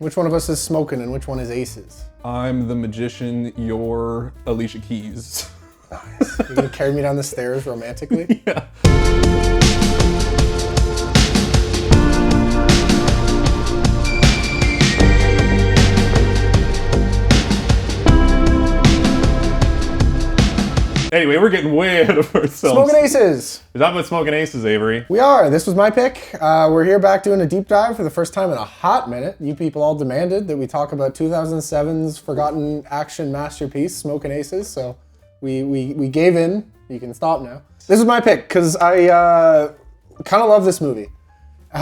Which one of us is Smokin and which one is Aces? I'm the magician, you're Alicia Keys. Nice. You're gonna carry me down the stairs romantically? Yeah. Anyway, we're getting way ahead of ourselves. Smokin Aces! We're talking about Smokin Aces, Avery. We are. This was my pick. We're here back doing a deep dive for the first time in a hot minute. You people all demanded that we talk about 2007's forgotten action masterpiece, Smokin Aces, so we gave in. You can stop now. This is my pick, because I kind of love this movie. I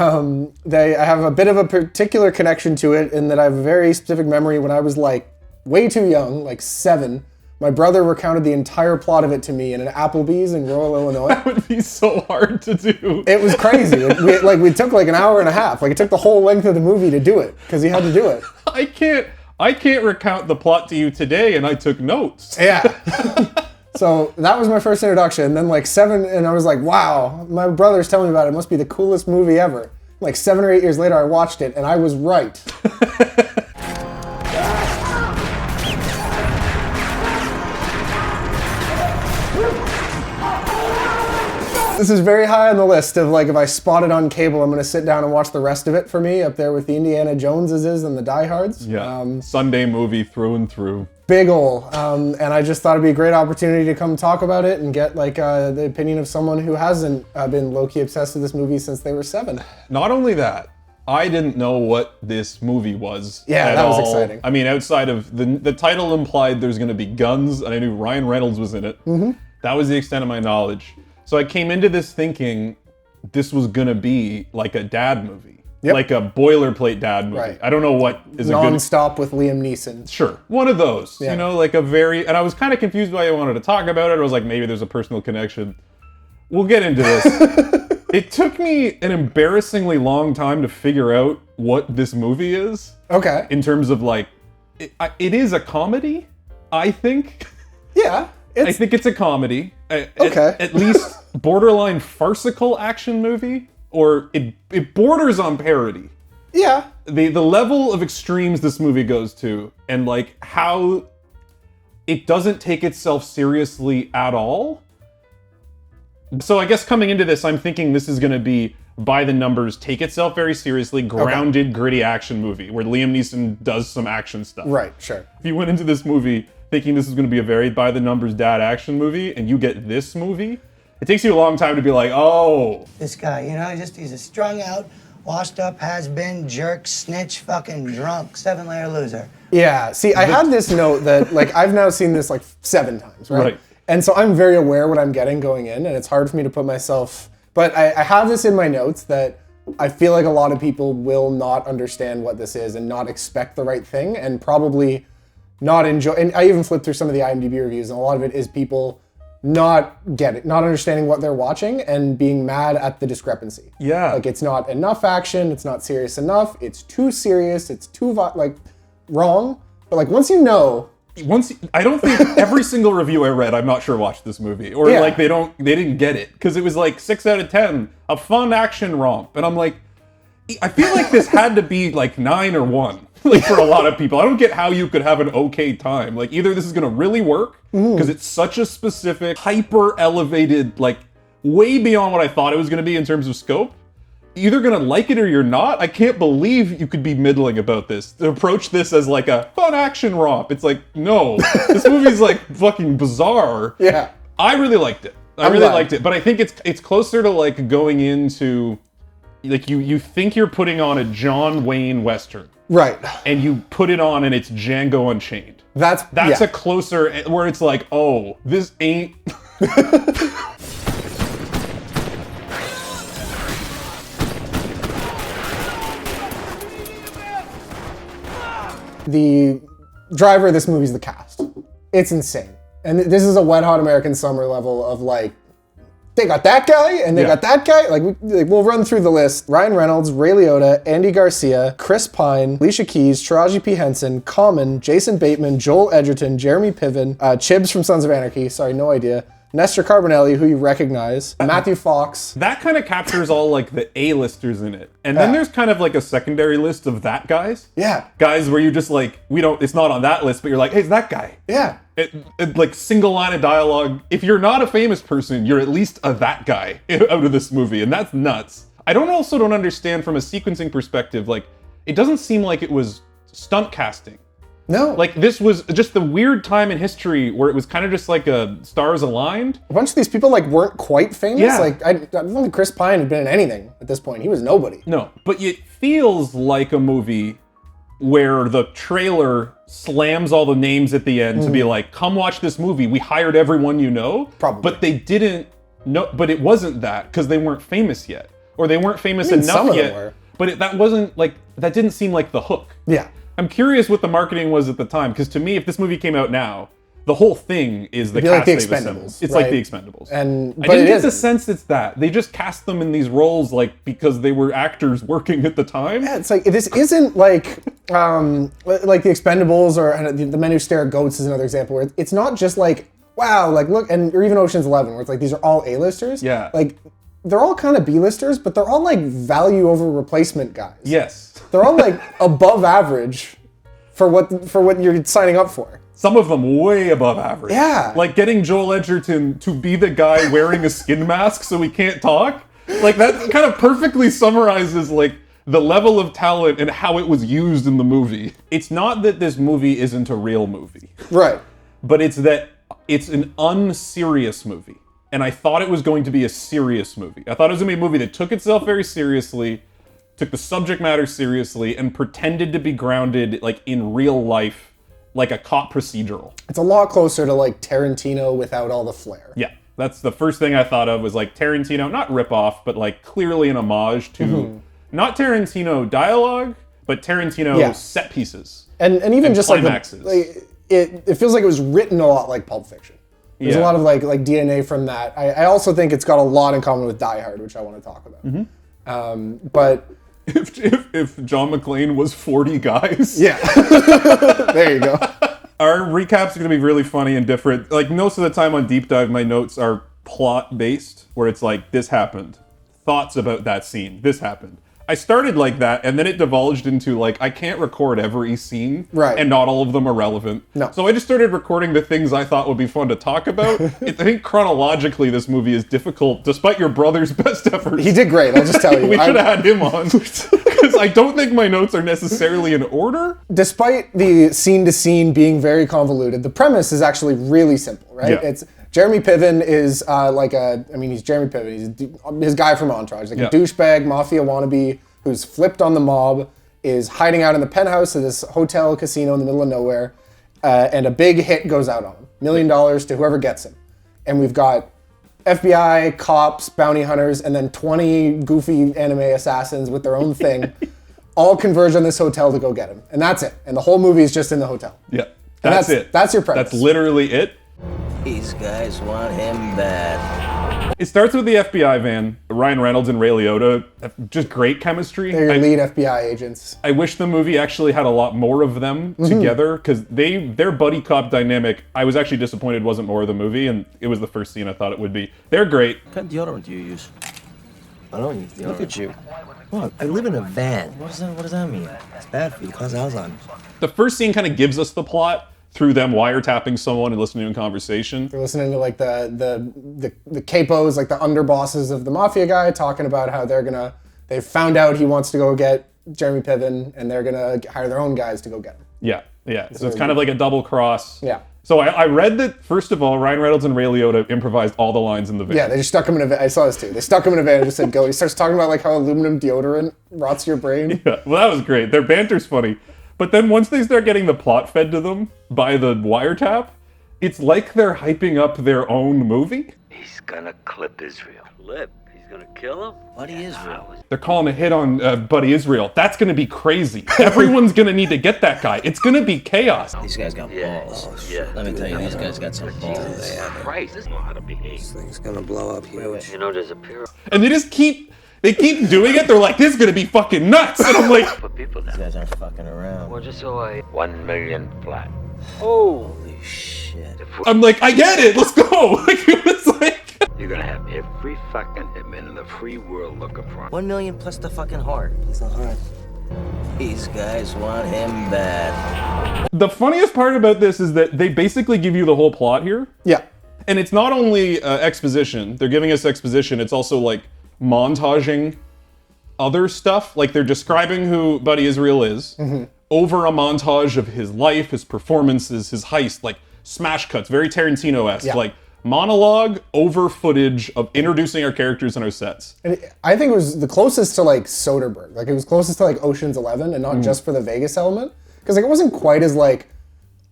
have a bit of a particular connection to it in that I have a very specific memory when I was like way too young, like 7. My brother recounted the entire plot of it to me in an Applebee's in rural Illinois. That would be so hard to do. It was crazy. We took like an hour and a half. Like it took the whole length of the movie to do it because he had to do it. I can't recount the plot to you today, and I took notes. Yeah. So that was my first introduction. Then like 7, and I was like, wow, my brother's telling me about it. It must be the coolest movie ever. Like 7 or 8 years later, I watched it, and I was right. This is very high on the list of like if I spot it on cable, I'm going to sit down and watch the rest of it for me up there with the Indiana Joneses and the Diehards. Yeah, Sunday movie through and through. Big ol'. And I just thought it'd be a great opportunity to come talk about it and get like the opinion of someone who hasn't been low-key obsessed with this movie since they were 7. Not only that, I didn't know what this movie was. Yeah, that was exciting. I mean, outside of the title implied there's going to be guns, and I knew Ryan Reynolds was in it. Mm-hmm. That was the extent of my knowledge. So I came into this thinking this was going to be like a dad movie. Yep. Like a boilerplate dad movie. Right. I don't know what is Non-stop with Liam Neeson. Sure. One of those. Yeah. You know, like a very... And I was kind of confused why I wanted to talk about it. I was like, maybe there's a personal connection. We'll get into this. It took me an embarrassingly long time to figure out what this movie is. Okay. In terms of like... It is a comedy, I think. Yeah. I think it's a comedy. Okay. At least borderline farcical action movie, or it borders on parody. Yeah. The level of extremes this movie goes to, and like how it doesn't take itself seriously at all. So I guess coming into this, I'm thinking this is going to be by the numbers, take itself very seriously, grounded, gritty action movie where Liam Neeson does some action stuff. Right, sure. If you went into this movie thinking this is going to be a very by-the-numbers dad action movie, and you get this movie, it takes you a long time to be like, oh. This guy, you know, he's a strung out, washed up, has-been, jerk, snitch, fucking drunk, 7-layer loser. Yeah, see, I had this note that, like, I've now seen this, like, 7 times, right? Right. And so I'm very aware what I'm getting going in, and it's hard for me to put myself... But I have this in my notes that I feel like a lot of people will not understand what this is and not expect the right thing, and probably... not enjoy, and I even flipped through some of the IMDb reviews, and a lot of it is people not understanding what they're watching and being mad at the discrepancy. Yeah. Like it's not enough action, it's not serious enough, it's too serious, it's too wrong. But like once you know, I don't think every single review I read, I'm not sure watched this movie, or yeah. like they didn't get it because it was like 6 out of 10, a fun action romp, and I'm like, I feel like this had to be like 9 or 1. Like for a lot of people. I don't get how you could have an okay time. Like either this is gonna really work, because it's such a specific, hyper elevated, like way beyond what I thought it was gonna be in terms of scope. You're either gonna like it or you're not. I can't believe you could be middling about this. To approach this as like a fun action romp. It's like, no. This movie's like fucking bizarre. Yeah. I really liked it. I really liked it. But I think it's closer to like going into, like you think you're putting on a John Wayne Western. Right. And you put it on and it's Django Unchained. That's yeah. a closer, where it's like, oh, this ain't... The driver of this movie is the cast. It's insane. And this is a Wet Hot American Summer level of like, they got that guy, and they got that guy. Like, we'll run through the list. Ryan Reynolds, Ray Liotta, Andy Garcia, Chris Pine, Alicia Keys, Taraji P. Henson, Common, Jason Bateman, Joel Edgerton, Jeremy Piven, Chibs from Sons of Anarchy, sorry, no idea, Nestor Carbonelli, who you recognize, Matthew Fox. That kind of captures all like the A-listers in it. And then there's kind of like a secondary list of that guys. Yeah. Guys where you just like, it's not on that list, but you're like, hey, it's that guy. Yeah. It like single line of dialogue. If you're not a famous person, you're at least a that guy out of this movie. And that's nuts. I don't understand from a sequencing perspective, like, it doesn't seem like it was stunt casting. No. Like, this was just the weird time in history where it was kind of just like stars aligned. A bunch of these people, like, weren't quite famous. Yeah. Like, I don't think Chris Pine had been in anything at this point. He was nobody. No, but it feels like a movie where the trailer slams all the names at the end to be like, come watch this movie. We hired everyone you know. Probably. But they didn't know, but it wasn't that because they weren't famous yet. Or they weren't famous enough some of them yet. were. But that wasn't like, that didn't seem like the hook. Yeah. I'm curious what the marketing was at the time, because to me, if this movie came out now, the whole thing is the It'd be cast like the they've assembled. Expendables, It's right? like the Expendables. But I didn't it get the isn't. sense it's that. They just cast them in these roles like because they were actors working at the time. Yeah, it's like, this isn't like the Expendables or The Men Who Stare at Goats is another example where it's not just like, wow, like look, or even Ocean's 11 where it's like these are all A-listers. Yeah. Like, they're all kind of B-listers, but they're all like value over replacement guys. Yes. They're all like above average for what you're signing up for. Some of them way above average. Yeah. Like getting Joel Edgerton to be the guy wearing a skin mask so he can't talk. Like that kind of perfectly summarizes like the level of talent and how it was used in the movie. It's not that this movie isn't a real movie. Right. But it's that it's an unserious movie. And I thought it was going to be a serious movie. I thought it was going to be a movie that took itself very seriously, took the subject matter seriously, and pretended to be grounded like in real life, like a cop procedural. It's a lot closer to like Tarantino without all the flair. Yeah, that's the first thing I thought of was like Tarantino, not ripoff, but like clearly an homage to not Tarantino dialogue, but Tarantino set pieces. And even just climaxes. it feels like it was written a lot like Pulp Fiction. There's a lot of like DNA from that. I also think it's got a lot in common with Die Hard, which I want to talk about. But if John McClane was 40 guys. yeah, there you go. Our recaps are going to be really funny and different. Like most of the time on Deep Dive, my notes are plot based, where it's like, this happened. Thoughts about that scene. This happened. I started like that, and then it divulged into like, I can't record every scene, right? And not all of them are relevant. No. So I just started recording the things I thought would be fun to talk about. I think chronologically this movie is difficult, despite your brother's best efforts. He did great, I'll just tell you. We should have had him on, because I don't think my notes are necessarily in order. Despite the scene to scene being very convoluted, the premise is actually really simple, right? Yeah. It's Jeremy Piven is he's Jeremy Piven. He's his guy from Entourage, like a douchebag mafia wannabe who's flipped on the mob, is hiding out in the penthouse of this hotel casino in the middle of nowhere, and a big hit goes out on him. $1 million to whoever gets him. And we've got FBI, cops, bounty hunters, and then 20 goofy anime assassins with their own thing, all converge on this hotel to go get him. And that's it. And the whole movie is just in the hotel. Yeah, that's it. That's your premise. That's literally it. These guys want him bad. It starts with the FBI van. Ryan Reynolds and Ray Liotta have just great chemistry. They're your lead FBI agents. I wish the movie actually had a lot more of them together, because their buddy cop dynamic, I was actually disappointed wasn't more of the movie, and it was the first scene I thought it would be. They're great. What kind of deodorant do you use? I don't use deodorant. Look at you. What? I live in a van. What does that mean? It's bad for you. Cause Alzheimer's. The first scene kind of gives us the plot through them wiretapping someone and listening to a conversation. They're listening to like the capos, like the underbosses of the mafia guy, talking about how they found out he wants to go get Jeremy Piven, and they're gonna hire their own guys to go get him. Yeah. So it's kind of like a double cross. Yeah. So I read that, first of all, Ryan Reynolds and Ray Liotta improvised all the lines in the van. Yeah, they just stuck him in a van. I saw this too. They stuck him in a van and just said, go. He starts talking about like how aluminum deodorant rots your brain. Yeah, well, that was great. Their banter's funny. But then once they start getting the plot fed to them by the wiretap, it's like they're hyping up their own movie. He's gonna clip Israel. Clip? He's gonna kill him? Buddy Israel. They're calling a hit on Buddy Israel. That's going to be crazy. Everyone's going to need to get that guy. It's going to be chaos. These guys got balls. Yeah. Let me tell you, these guys got some balls. Christ, this know how to behave. This thing's gonna blow up huge. You know, there's a pyramid And they just keep doing it. They're like, this is going to be fucking nuts. And I'm like, for people now. These guys aren't fucking around. Well, just so I 1 million flat. Holy shit. I'm like, I get it. Let's go. Like, it was You're gonna have every fucking hitman in the free world looking for him. 1 million plus the fucking heart. It's not hard. These guys want him bad. The funniest part about this is that they basically give you the whole plot here. Yeah. And it's not only exposition. They're giving us exposition. It's also like montaging other stuff. Like they're describing who Buddy Israel is over a montage of his life, his performances, his heist, like smash cuts, very Tarantino-esque. Yeah. Like monologue over footage of introducing our characters and our sets. And I think it was the closest to like Soderbergh. Like it was closest to like Ocean's 11 and not just for the Vegas element. Because like it wasn't quite as like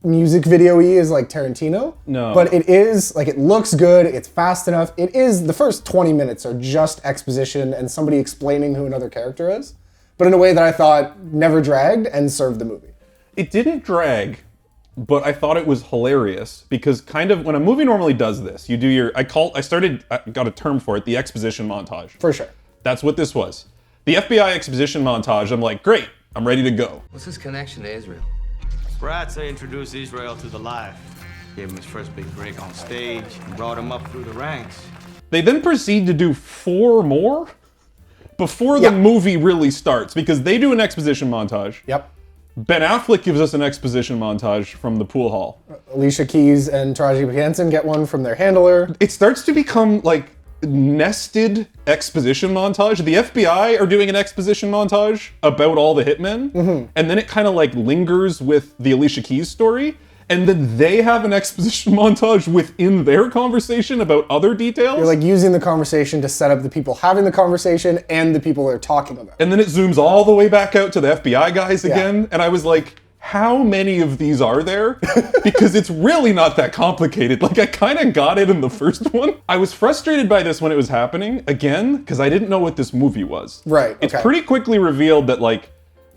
music video-y as like Tarantino. No. But it is, like it looks good, it's fast enough. It is, the first 20 minutes are just exposition and somebody explaining who another character is. But in a way that I thought never dragged and served the movie. It didn't drag, but I thought it was hilarious because kind of when a movie normally does this, you do your, I got a term for it, the exposition montage. For sure. That's what this was. The FBI exposition montage, I'm like, great, I'm ready to go. What's his connection to Israel? Bratz introduced Israel to the life. Gave him his first big break on stage and brought him up through the ranks. They then proceed to do 4 more before the movie really starts because they do an exposition montage. Yep. Ben Affleck gives us an exposition montage from the pool hall. Alicia Keys and Taraji P. Henson get one from their handler. It starts to become like nested exposition montage. The FBI are doing an exposition montage about all the hitmen, and then it kind of like lingers with the Alicia Keys story, and then they have an exposition montage within their conversation about other details. You're like using the conversation to set up the people having the conversation and the people they're talking about. And then it zooms all the way back out to the FBI guys again, and I was like, how many of these are there? Because it's really not that complicated. Like, I kind of got it in the first one. I was frustrated by this when it was happening, again, because I didn't know what this movie was. Right, It's okay. pretty quickly revealed that, like,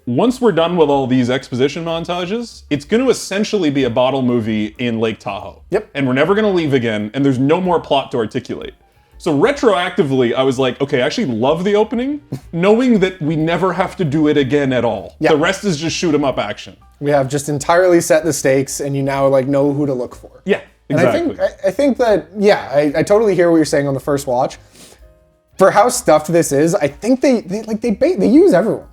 once we're done with all these exposition montages, it's going to essentially be a bottle movie in Lake Tahoe. Yep. And we're never going to leave again, and there's no more plot to articulate. So retroactively, I was like, okay, I actually love the opening, knowing that we never have to do it again at all. Yeah. The rest is just shoot 'em up action. We have just entirely set the stakes and you now like know who to look for. Yeah, And exactly. I think that, yeah, I totally hear what you're saying on the first watch. For how stuffed this is, I think they use everyone.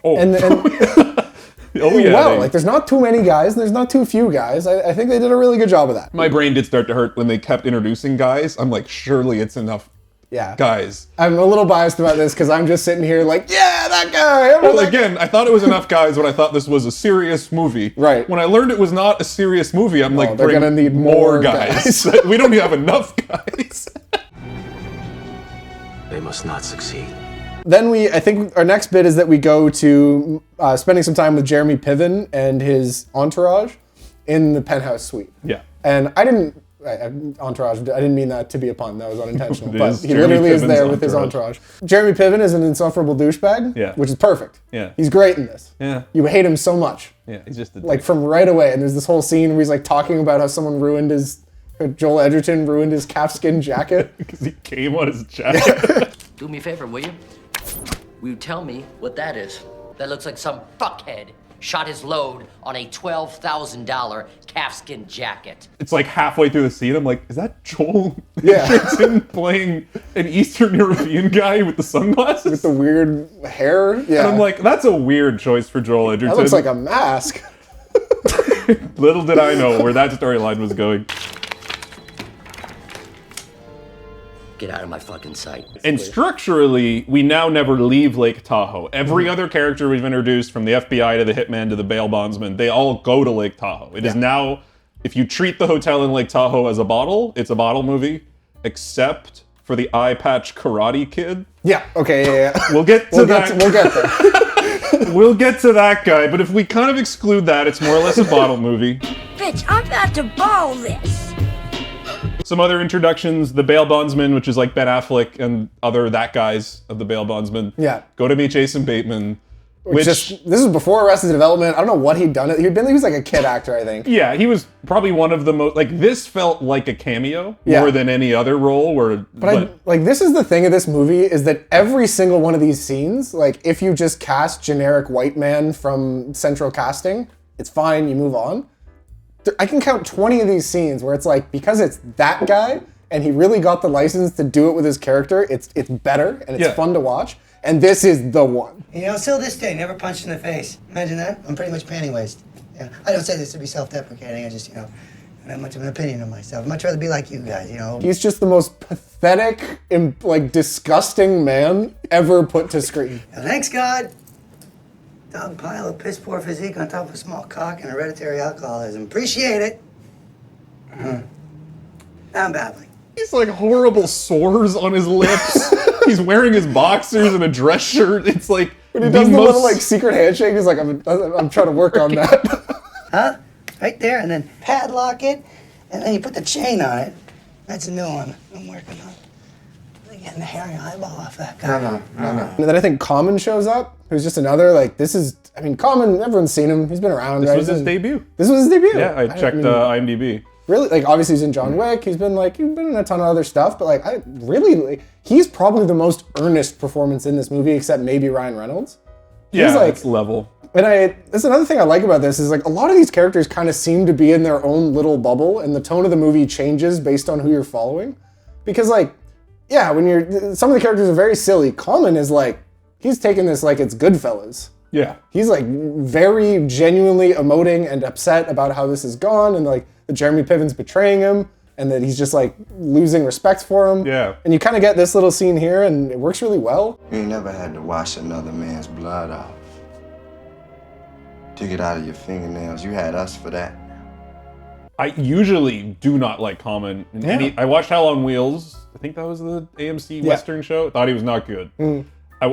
oh, And oh yeah. well, they- like there's not too many guys and there's not too few guys. I think they did a really good job of that. my brain did start to hurt when they kept introducing guys. I'm like, surely it's enough Yeah. guys. I'm a little biased about this because I'm just sitting here like, yeah, that guy. I Well, remember that again, I thought it was enough guys when I thought this was a serious movie. Right. When I learned it was not a serious movie, I'm like, they're bring gonna need more more guys. guys. We don't have enough guys. They must not succeed. Then I think our next bit is that we go to spending some time with Jeremy Piven and his entourage in the penthouse suite. Yeah. And I didn't mean that to be a pun. That was unintentional. It but is he Jeremy literally is Piven's there with his entourage. Jeremy Piven is an insufferable douchebag, Yeah. which is perfect. Yeah. He's great in this. Yeah. You hate him so much. Yeah, he's just a Like from right away. And there's this whole scene where he's like talking about how someone Joel Edgerton ruined his calfskin jacket. because he came on his jacket. Do me a favor, will you? Will you tell me what that is? That looks like some fuckhead shot his load on a $12,000 calfskin jacket. It's like halfway through the scene, I'm like, is that Joel Yeah. Edgerton playing an Eastern European guy with the sunglasses? With the weird hair. Yeah. And I'm like, that's a weird choice for Joel Edgerton. that looks like a mask. Little did I know where that storyline was going. Get out of my fucking sight. And structurally, we now never leave Lake Tahoe. Every other character we've introduced, from the FBI to the hitman to the bail bondsman, they all go to Lake Tahoe. It is now, if you treat the hotel in Lake Tahoe as a bottle, it's a bottle movie, except for the eye patch karate kid. Yeah. Okay. Yeah. We'll get to We'll that. get there. We'll get to that guy, but if we kind of exclude that, it's more or less a bottle movie. Bitch, I'm about to ball this. Some other introductions, the bail bondsman, which is like Ben Affleck and other that guys of the bail bondsman. Yeah. Go to meet Jason Bateman. Which, This is before Arrested Development. I don't know what he'd done. He was like a kid actor, I think. yeah, he was probably one of the most, like, this felt like a cameo Yeah. more than any other role. But This is the thing of this movie is that every single one of these scenes, like if you just cast generic white man from central casting, it's fine, you move on. I can count 20 of these scenes where it's like, because it's that guy, and he really got the license to do it with his character. It's better and it's fun to watch. And this is the one. You know, still this day, never punched in the face. Imagine that. I'm pretty much panty-waist. Yeah. I don't say this to be self-deprecating. I just, I don't have much of an opinion of myself. I'd much rather be like you guys, He's just the most pathetic, disgusting man ever put to screen. Now, thanks God. Dog pile of piss-poor physique on top of a small cock and hereditary alcoholism. Appreciate it. Now I'm babbling. He's like horrible sores on his lips. He's wearing his boxers and a dress shirt. It's like when he does the little secret handshake, he's like, I'm trying to work on that. Huh? Right there, and then padlock it, and then you put the chain on it. That's a new one I'm working on. Getting the hairy eyeball off that guy. No. And then I think Common shows up, who's just another, Common, everyone's seen him. He's been around. This was his debut. This was his debut? Yeah, I checked IMDb. Really, obviously he's in John Wick. He's been in a ton of other stuff, but he's probably the most earnest performance in this movie, except maybe Ryan Reynolds. Yeah, it's level. And that's another thing I like about this is a lot of these characters kind of seem to be in their own little bubble, and the tone of the movie changes based on who you're following. Because when some of the characters are very silly. Common is he's taking this like it's Goodfellas. Yeah. He's very genuinely emoting and upset about how this has gone, and that Jeremy Piven's betraying him, and that he's just losing respect for him. Yeah. And you kind of get this little scene here, and it works really well. You ain't never had to wash another man's blood off. Took it out of your fingernails. You had us for that. I usually do not like Common. I watched Hell on Wheels. I think that was the AMC Western show. Thought he was not good.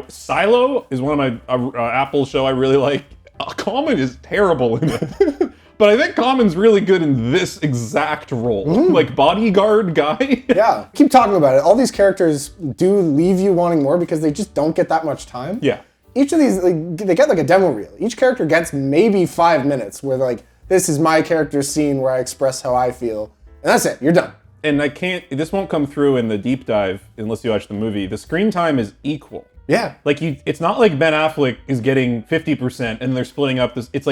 Silo is one of my Apple show I really like. Common is terrible in it. But I think Common's really good in this exact role. Bodyguard guy. Yeah. Keep talking about it. All these characters do leave you wanting more because they just don't get that much time. Yeah. Each of these, they get a demo reel. Each character gets maybe 5 minutes where this is my character's scene where I express how I feel. And that's it. You're done. And this won't come through in the deep dive unless you watch the movie. The screen time is equal. Yeah. It's not like Ben Affleck is getting 50% and they're splitting up this. It's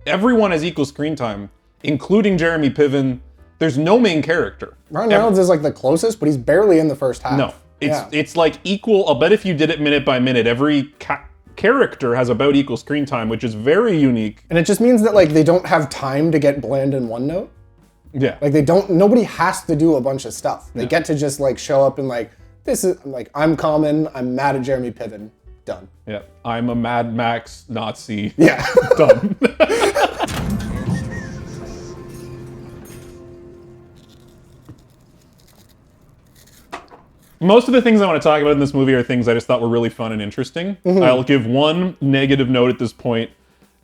everyone has equal screen time, including Jeremy Piven. There's no main character. Ryan Reynolds is the closest, but he's barely in the first half. No. It's equal. I'll bet if you did it minute by minute, every character has about equal screen time, which is very unique. And it just means that they don't have time to get bland in OneNote. Yeah. Nobody has to do a bunch of stuff. They get to just show up and this is I'm Common, I'm mad at Jeremy Piven. Done. Yeah. I'm a Mad Max Nazi. Yeah. Done. Most of the things I want to talk about in this movie are things I just thought were really fun and interesting. I'll give one negative note at this point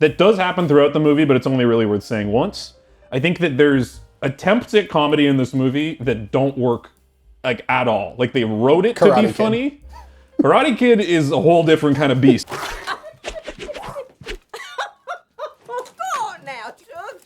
that does happen throughout the movie, but it's only really worth saying once. I think that there's attempts at comedy in this movie that don't work at all. They wrote it to be funny. Karate Kid is a whole different kind of beast.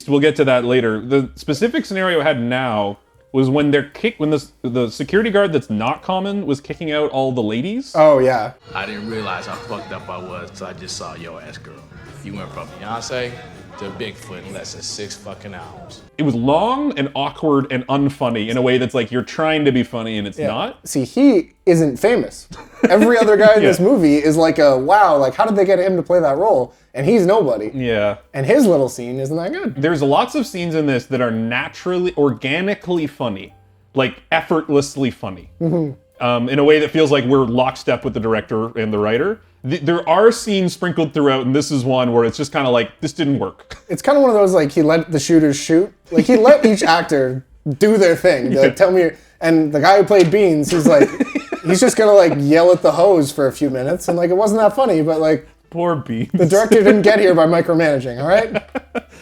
We'll get to that later. The specific scenario I had now was when the security guard that's not Common was kicking out all the ladies. Oh yeah. I didn't realize how fucked up I was until I just saw your ass, girl. You went from Beyonce to Bigfoot in less than 6 fucking hours. It was long and awkward and unfunny in a way that's you're trying to be funny and it's not. See, he isn't famous. Every other guy in this movie is wow, how did they get him to play that role? And he's nobody. Yeah. And his little scene isn't that good. There's lots of scenes in this that are organically funny, effortlessly funny. In a way that feels like we're lockstep with the director and the writer. There are scenes sprinkled throughout, and this is one where it's just kind of this didn't work. It's kind of one of those, he let the shooters shoot. He let each actor do their thing. Tell me, and the guy who played Beans, he's he's just gonna yell at the hose for a few minutes, and it wasn't that funny, but poor Beans. The director didn't get here by micromanaging, all right?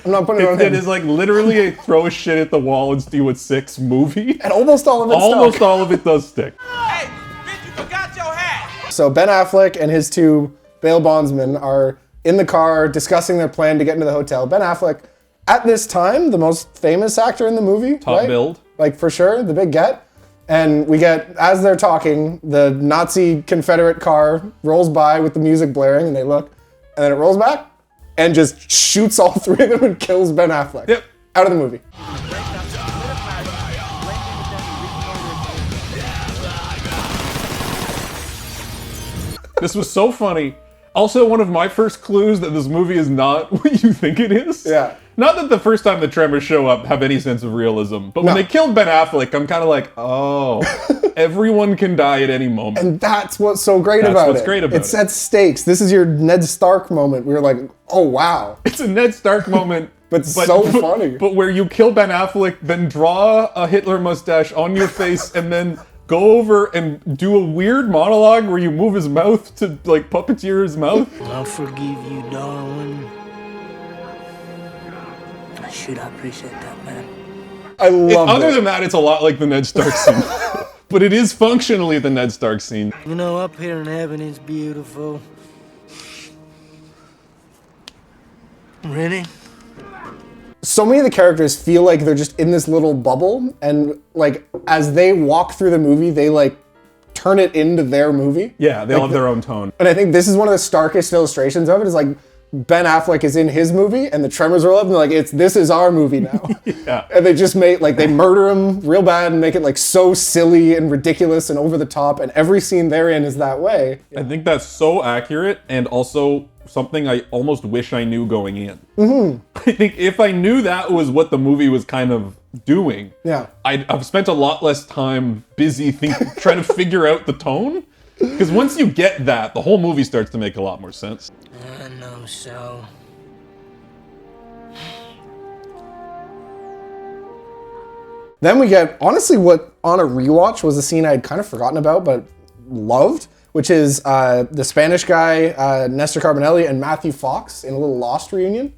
I'm not putting it on him. It is literally a throw a shit at the wall and see what 6 movie. And almost all of it Almost all of it does stick. Hey, bitch, you forgot your hat! So Ben Affleck and his 2 bail bondsmen are in the car discussing their plan to get into the hotel. Ben Affleck, at this time, the most famous actor in the movie. Top build. For sure, the big get. And we get, as they're talking, the Nazi Confederate car rolls by with the music blaring, and they look, and then it rolls back, and just shoots all 3 of them and kills Ben Affleck. Yep. Out of the movie. This was so funny. Also, one of my first clues that this movie is not what you think it is. Yeah. Not that the first time the Tremors show up have any sense of realism, but when they killed Ben Affleck, I'm kind of like, oh, everyone can die at any moment. And that's what's so great about it. That's what's great about it. It sets stakes. This is your Ned Stark moment. We were like, oh, wow. It's a Ned Stark moment. but so funny. But where you kill Ben Affleck, then draw a Hitler mustache on your face, and then go over and do a weird monologue where you move his mouth to, like, puppeteer his mouth. I'll forgive you, Darwin. Shoot, I appreciate that, man. I love it. Other than that, it's a lot like the Ned Stark scene. But it is functionally the Ned Stark scene. You know, up here in heaven it's beautiful. Ready? So many of the characters feel like they're just in this little bubble, and like as they walk through the movie, they like turn it into their movie. Yeah, they all have their own tone. And I think this is one of the starkest illustrations of it. Is like Ben Affleck is in his movie, and the Tremors roll up, and they're like, this is our movie now. Yeah. And they just make like they murder him real bad and make it like so silly and ridiculous and over the top, and every scene they're in is that way. I think that's so accurate, and also something I almost wish I knew going in. Mm-hmm. I think if I knew that was what the movie was kind of doing, yeah, I've spent a lot less time busy trying to figure out the tone. Because once you get that, the whole movie starts to make a lot more sense. I know so. Then we get, honestly, what on a rewatch was a scene I'd kind of forgotten about, but loved, which is the Spanish guy, Nestor Carbonelli, and Matthew Fox in a little Lost reunion.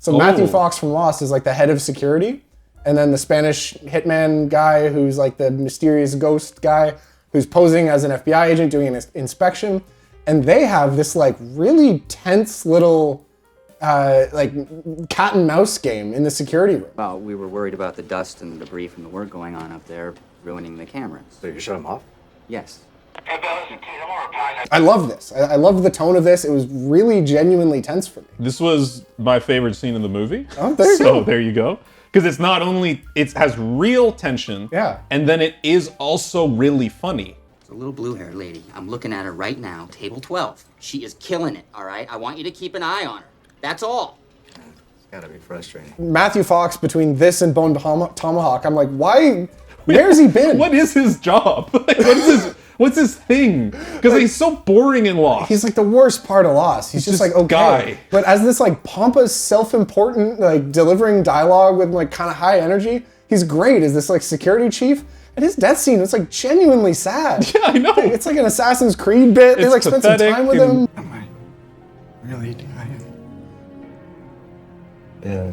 So Matthew Fox from Lost is like the head of security, and then the Spanish hitman guy who's like the mysterious ghost guy who's posing as an FBI agent doing an inspection. And they have this like really tense little like cat and mouse game in the security room. Well, we were worried about the dust and the debris from the work going on up there ruining the cameras. So you shut them off? Yes. I love this. I love the tone of this. It was really genuinely tense for me. This was my favorite scene in the movie. Oh, there you go. So there you go. Because it's not only, it has real tension, yeah, and then it is also really funny. The little blue-haired lady, I'm looking at her right now, table 12. She is killing it, all right? I want you to keep an eye on her. That's all. It's gotta be frustrating. Matthew Fox, between this and Bone Tomahawk, I'm like, why? Where's he been? What is his job? Like, what's his thing? Because he's so boring and Lost. He's like the worst part of Lost. He's just like, okay. Guy. But as this like pompous, self-important, like delivering dialogue with like kind of high energy, he's great as this like security chief. And his death scene was like genuinely sad. Yeah, I know. It's like an Assassin's Creed bit. They like spent some time with him. Am I really dying? Yeah.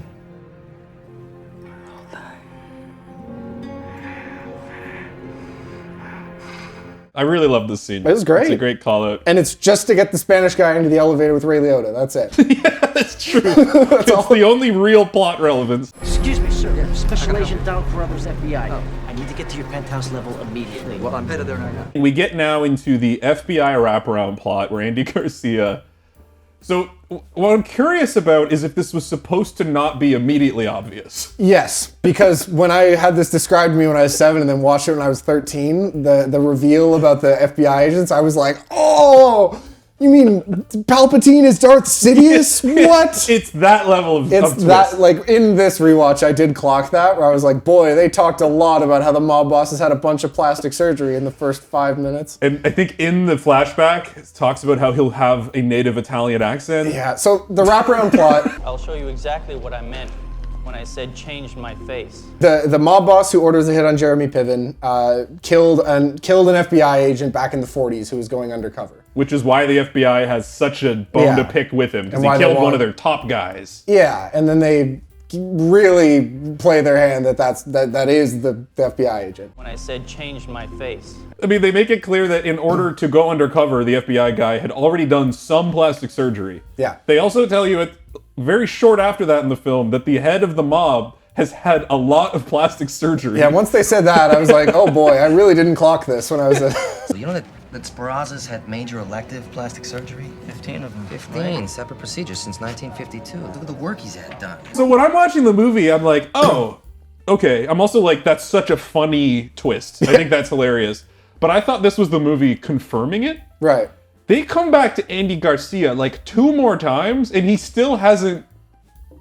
I really love this scene. It was great. It's a great call out. And it's just to get the Spanish guy into the elevator with Ray Liotta. That's it. Yeah, that's true. It's the only real plot relevance. Excuse me, sir. Special Agent Don Carruthers, FBI. I need to get to your penthouse level immediately. Well, I'm headed there now. We get now into the FBI wraparound plot where Andy Garcia... So, what I'm curious about is if this was supposed to not be immediately obvious. Yes, because when I had this described to me when I was 7 and then watched it when I was 13, the reveal about the FBI agents, I was like, oh, you mean Palpatine is Darth Sidious? What? It's that level of It's that, like, in this rewatch, I did clock that, where I was like, boy, they talked a lot about how the mob bosses had a bunch of plastic surgery in the first 5 minutes. And I think in the flashback, it talks about how he'll have a native Italian accent. Yeah, so the wraparound plot... I'll show you exactly what I meant when I said changed my face. The mob boss who orders the hit on Jeremy Piven killed an FBI agent back in the 40s who was going undercover. Which is why the FBI has such a bone to pick with him, because he killed one of their top guys. Yeah, and then they really play their hand that is the FBI agent. When I said changed my face. I mean, they make it clear that in order to go undercover, the FBI guy had already done some plastic surgery. Yeah. They also tell you very short after that in the film that the head of the mob has had a lot of plastic surgery. Yeah, once they said that, I was like, oh boy, I really didn't clock this when I was So you know that Sparazza's had major elective plastic surgery? 15 of them. 15 separate procedures since 1952. Look at the work he's had done. So when I'm watching the movie, I'm like, oh, okay. I'm also like, that's such a funny twist. I think that's hilarious. But I thought this was the movie confirming it. Right. They come back to Andy Garcia like 2 more times, and he still hasn't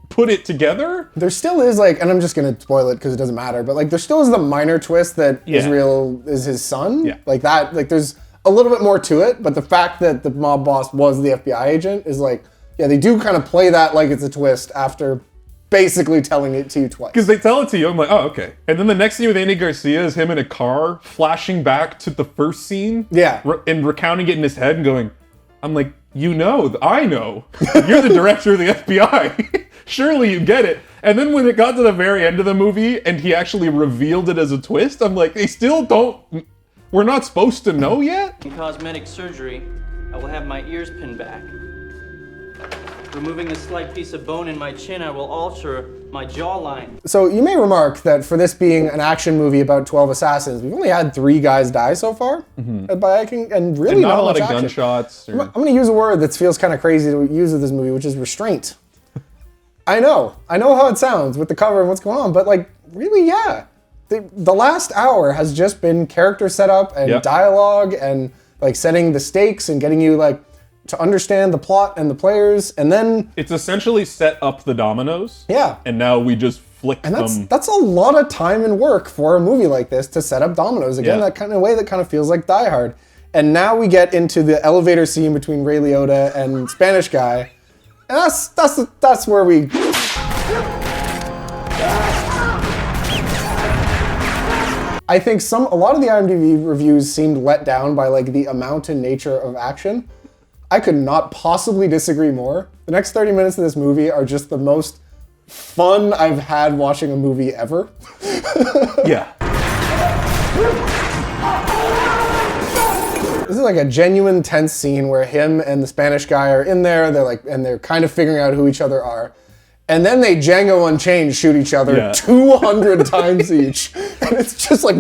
put it together. There still is like, and I'm just gonna spoil it because it doesn't matter, but like there still is the minor twist that Israel is his son. Yeah. Like that, like there's a little bit more to it, but the fact that the mob boss was the FBI agent is like, yeah, they do kind of play that like it's a twist after basically telling it to you twice. Because they tell it to you, I'm like, oh, okay. And then the next scene with Andy Garcia is him in a car flashing back to the first scene. Yeah. And recounting it in his head and going, I'm like, I know. You're the director of the FBI. Surely you get it. And then when it got to the very end of the movie and he actually revealed it as a twist, I'm like, they still don't, we're not supposed to know yet? In cosmetic surgery, I will have my ears pinned back. Removing a slight piece of bone in my chin, I will alter my jawline. So you may remark that for this being an action movie about 12 assassins, we've only had 3 guys die so far. And really and not a lot much of action. gunshots. I'm going to use a word that feels kind of crazy to use with this movie, which is restraint. I know how it sounds with the cover and what's going on, but like, really, yeah. The last hour has just been character setup and dialogue and like setting the stakes and getting you like to understand the plot and the players, and then it's essentially set up the dominoes. Yeah. And now we just flick and them. That's a lot of time and work for a movie like this to set up dominoes. Again, that kind of way that kind of feels like Die Hard. And now we get into the elevator scene between Ray Liotta and Spanish guy. And that's where we I think a lot of the IMDb reviews seemed let down by like the amount and nature of action. I could not possibly disagree more. The next 30 minutes of this movie are just the most fun I've had watching a movie ever. Yeah. This is like a genuine tense scene where him and the Spanish guy are in there, they're kind of figuring out who each other are. And then they Django Unchained shoot each other 200 times each. And it's just like...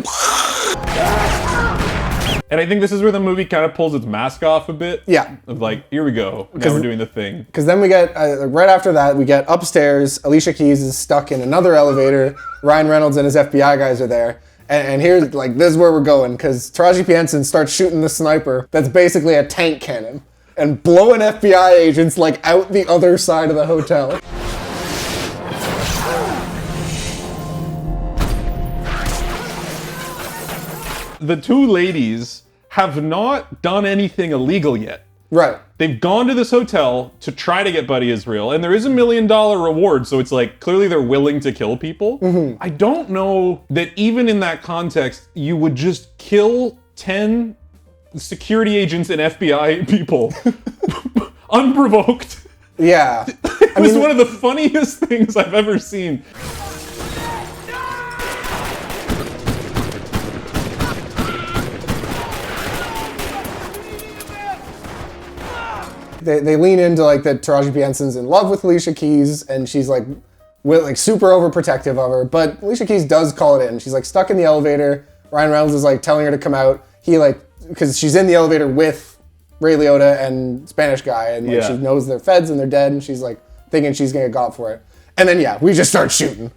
And I think this is where the movie kind of pulls its mask off a bit. Yeah. Of like, here we go. Now we're doing the thing. Because then we get, right after that, we get upstairs. Alicia Keys is stuck in another elevator. Ryan Reynolds and his FBI guys are there. And here's, like, this is where we're going. Because Taraji P. Henson starts shooting the sniper that's basically a tank cannon. And blowing FBI agents, like, out the other side of the hotel. The 2 ladies have not done anything illegal yet. Right. They've gone to this hotel to try to get Buddy Israel, and there is $1 million reward, so it's like, clearly they're willing to kill people. Mm-hmm. I don't know that even in that context, you would just kill 10 security agents and FBI people unprovoked. Yeah. It was one of the funniest things I've ever seen. They lean into like that Taraji P. Henson's in love with Alicia Keys, and she's like super overprotective of her. But Alicia Keys does call it in. She's like stuck in the elevator. Ryan Reynolds is like telling her to come out. He like, because she's in the elevator with Ray Liotta and Spanish guy, and like she knows they're feds and they're dead, and she's like thinking she's gonna get got for it. And then we just start shooting.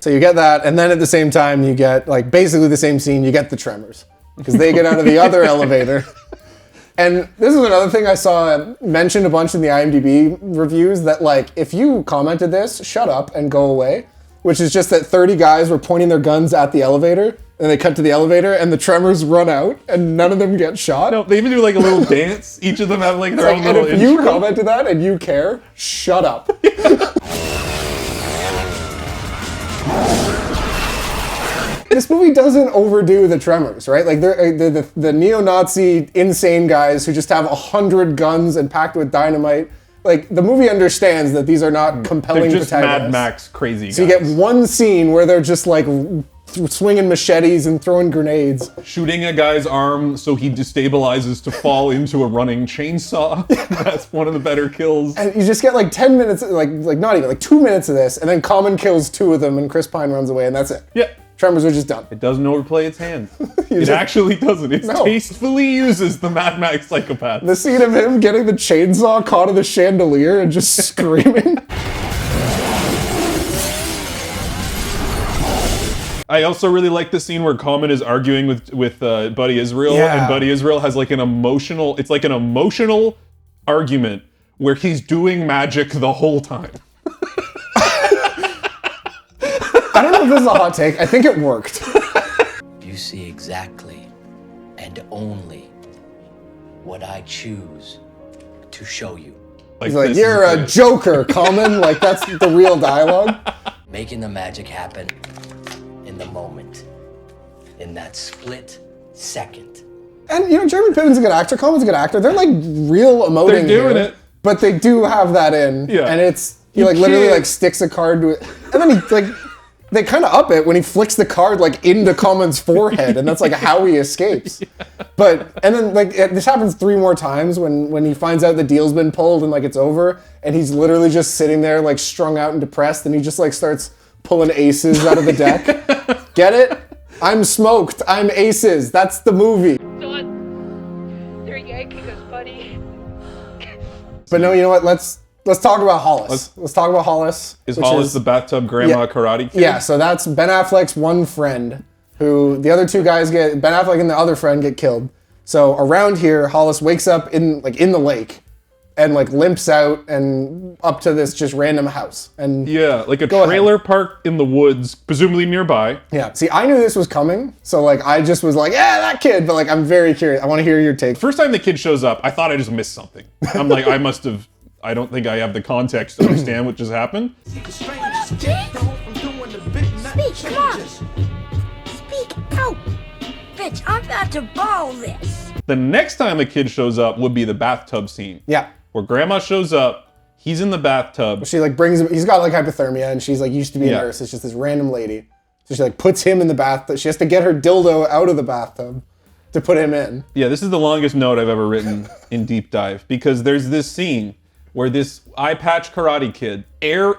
So you get that, and then at the same time you get like basically the same scene, you get the Tremors. Because they get out of the other elevator. And this is another thing I saw mentioned a bunch in the IMDb reviews, that like, if you commented this, shut up and go away. Which is just that 30 guys were pointing their guns at the elevator, and they cut to the elevator, and the Tremors run out, and none of them get shot. No, they even do like a little dance. Each of them have like their own little intro. And if you commented that and you care, shut up. This movie doesn't overdo the Tremors, right? Like they're the neo-Nazi insane guys who just have 100 guns and packed with dynamite. Like the movie understands that these are not compelling They're just protagonists. Mad Max crazy guys. So you get one scene where they're just like swinging machetes and throwing grenades. Shooting a guy's arm so he destabilizes to fall into a running chainsaw. That's one of the better kills. And you just get like 10 minutes, like not even, like 2 minutes of this, and then Common kills 2 of them and Chris Pine runs away, and that's it. Yeah. Tremors are just done. It doesn't overplay its hand. It actually doesn't. It tastefully uses the Mad Max psychopath. The scene of him getting the chainsaw caught in the chandelier and just screaming. I also really like the scene where Common is arguing with Buddy Israel, Yeah. and Buddy Israel has like an emotional argument where he's doing magic the whole time. I don't know if this is a hot take. I think it worked. You see exactly and only what I choose to show you. He's like, you're a joker, Common. Like, that's the real dialogue. Making the magic happen in the moment, in that split second. And, you know, Jeremy Piven's a good actor. Common's a good actor. They're, like, real emoting They're doing here, it. but they do have that in. Yeah. And it's, he, like, literally, like, sticks a card to it. And then he, like, they kind of up it when he flicks the card, like, into Common's forehead. And that's, like, how he escapes. Yeah. But, and then, like, this happens 3 more times when he finds out the deal's been pulled and, like, it's over. And he's literally just sitting there, like, strung out and depressed. And he just, like, starts pulling aces out of the deck. Get it? I'm smoked. I'm aces. That's the movie. They're yanking us, buddy. But no, you know what? Let's talk about Hollis. Let's talk about Hollis. Is Hollis the bathtub grandma karate kid? Yeah, so that's Ben Affleck's one friend who the other 2 guys Ben Affleck and the other friend get killed. So around here, Hollis wakes up in the lake and like limps out and up to this just random house. And yeah, like a trailer park in the woods, presumably nearby. Yeah. See, I knew this was coming, so like I just was like, yeah, that kid. But like I'm very curious. I want to hear your take. First time the kid shows up, I thought I just missed something. I'm like, I don't think I have the context to understand what just happened. Speak, come on. Speak out. Bitch, I'm about to ball this. The next time a kid shows up would be the bathtub scene. Yeah. Where grandma shows up, he's in the bathtub. She like brings him, he's got like hypothermia and she's like used to be a nurse. It's just this random lady. So she like puts him in the bathtub. She has to get her dildo out of the bathtub to put him in. Yeah, this is the longest note I've ever written in Deep Dive because there's this scene where this eye patch karate kid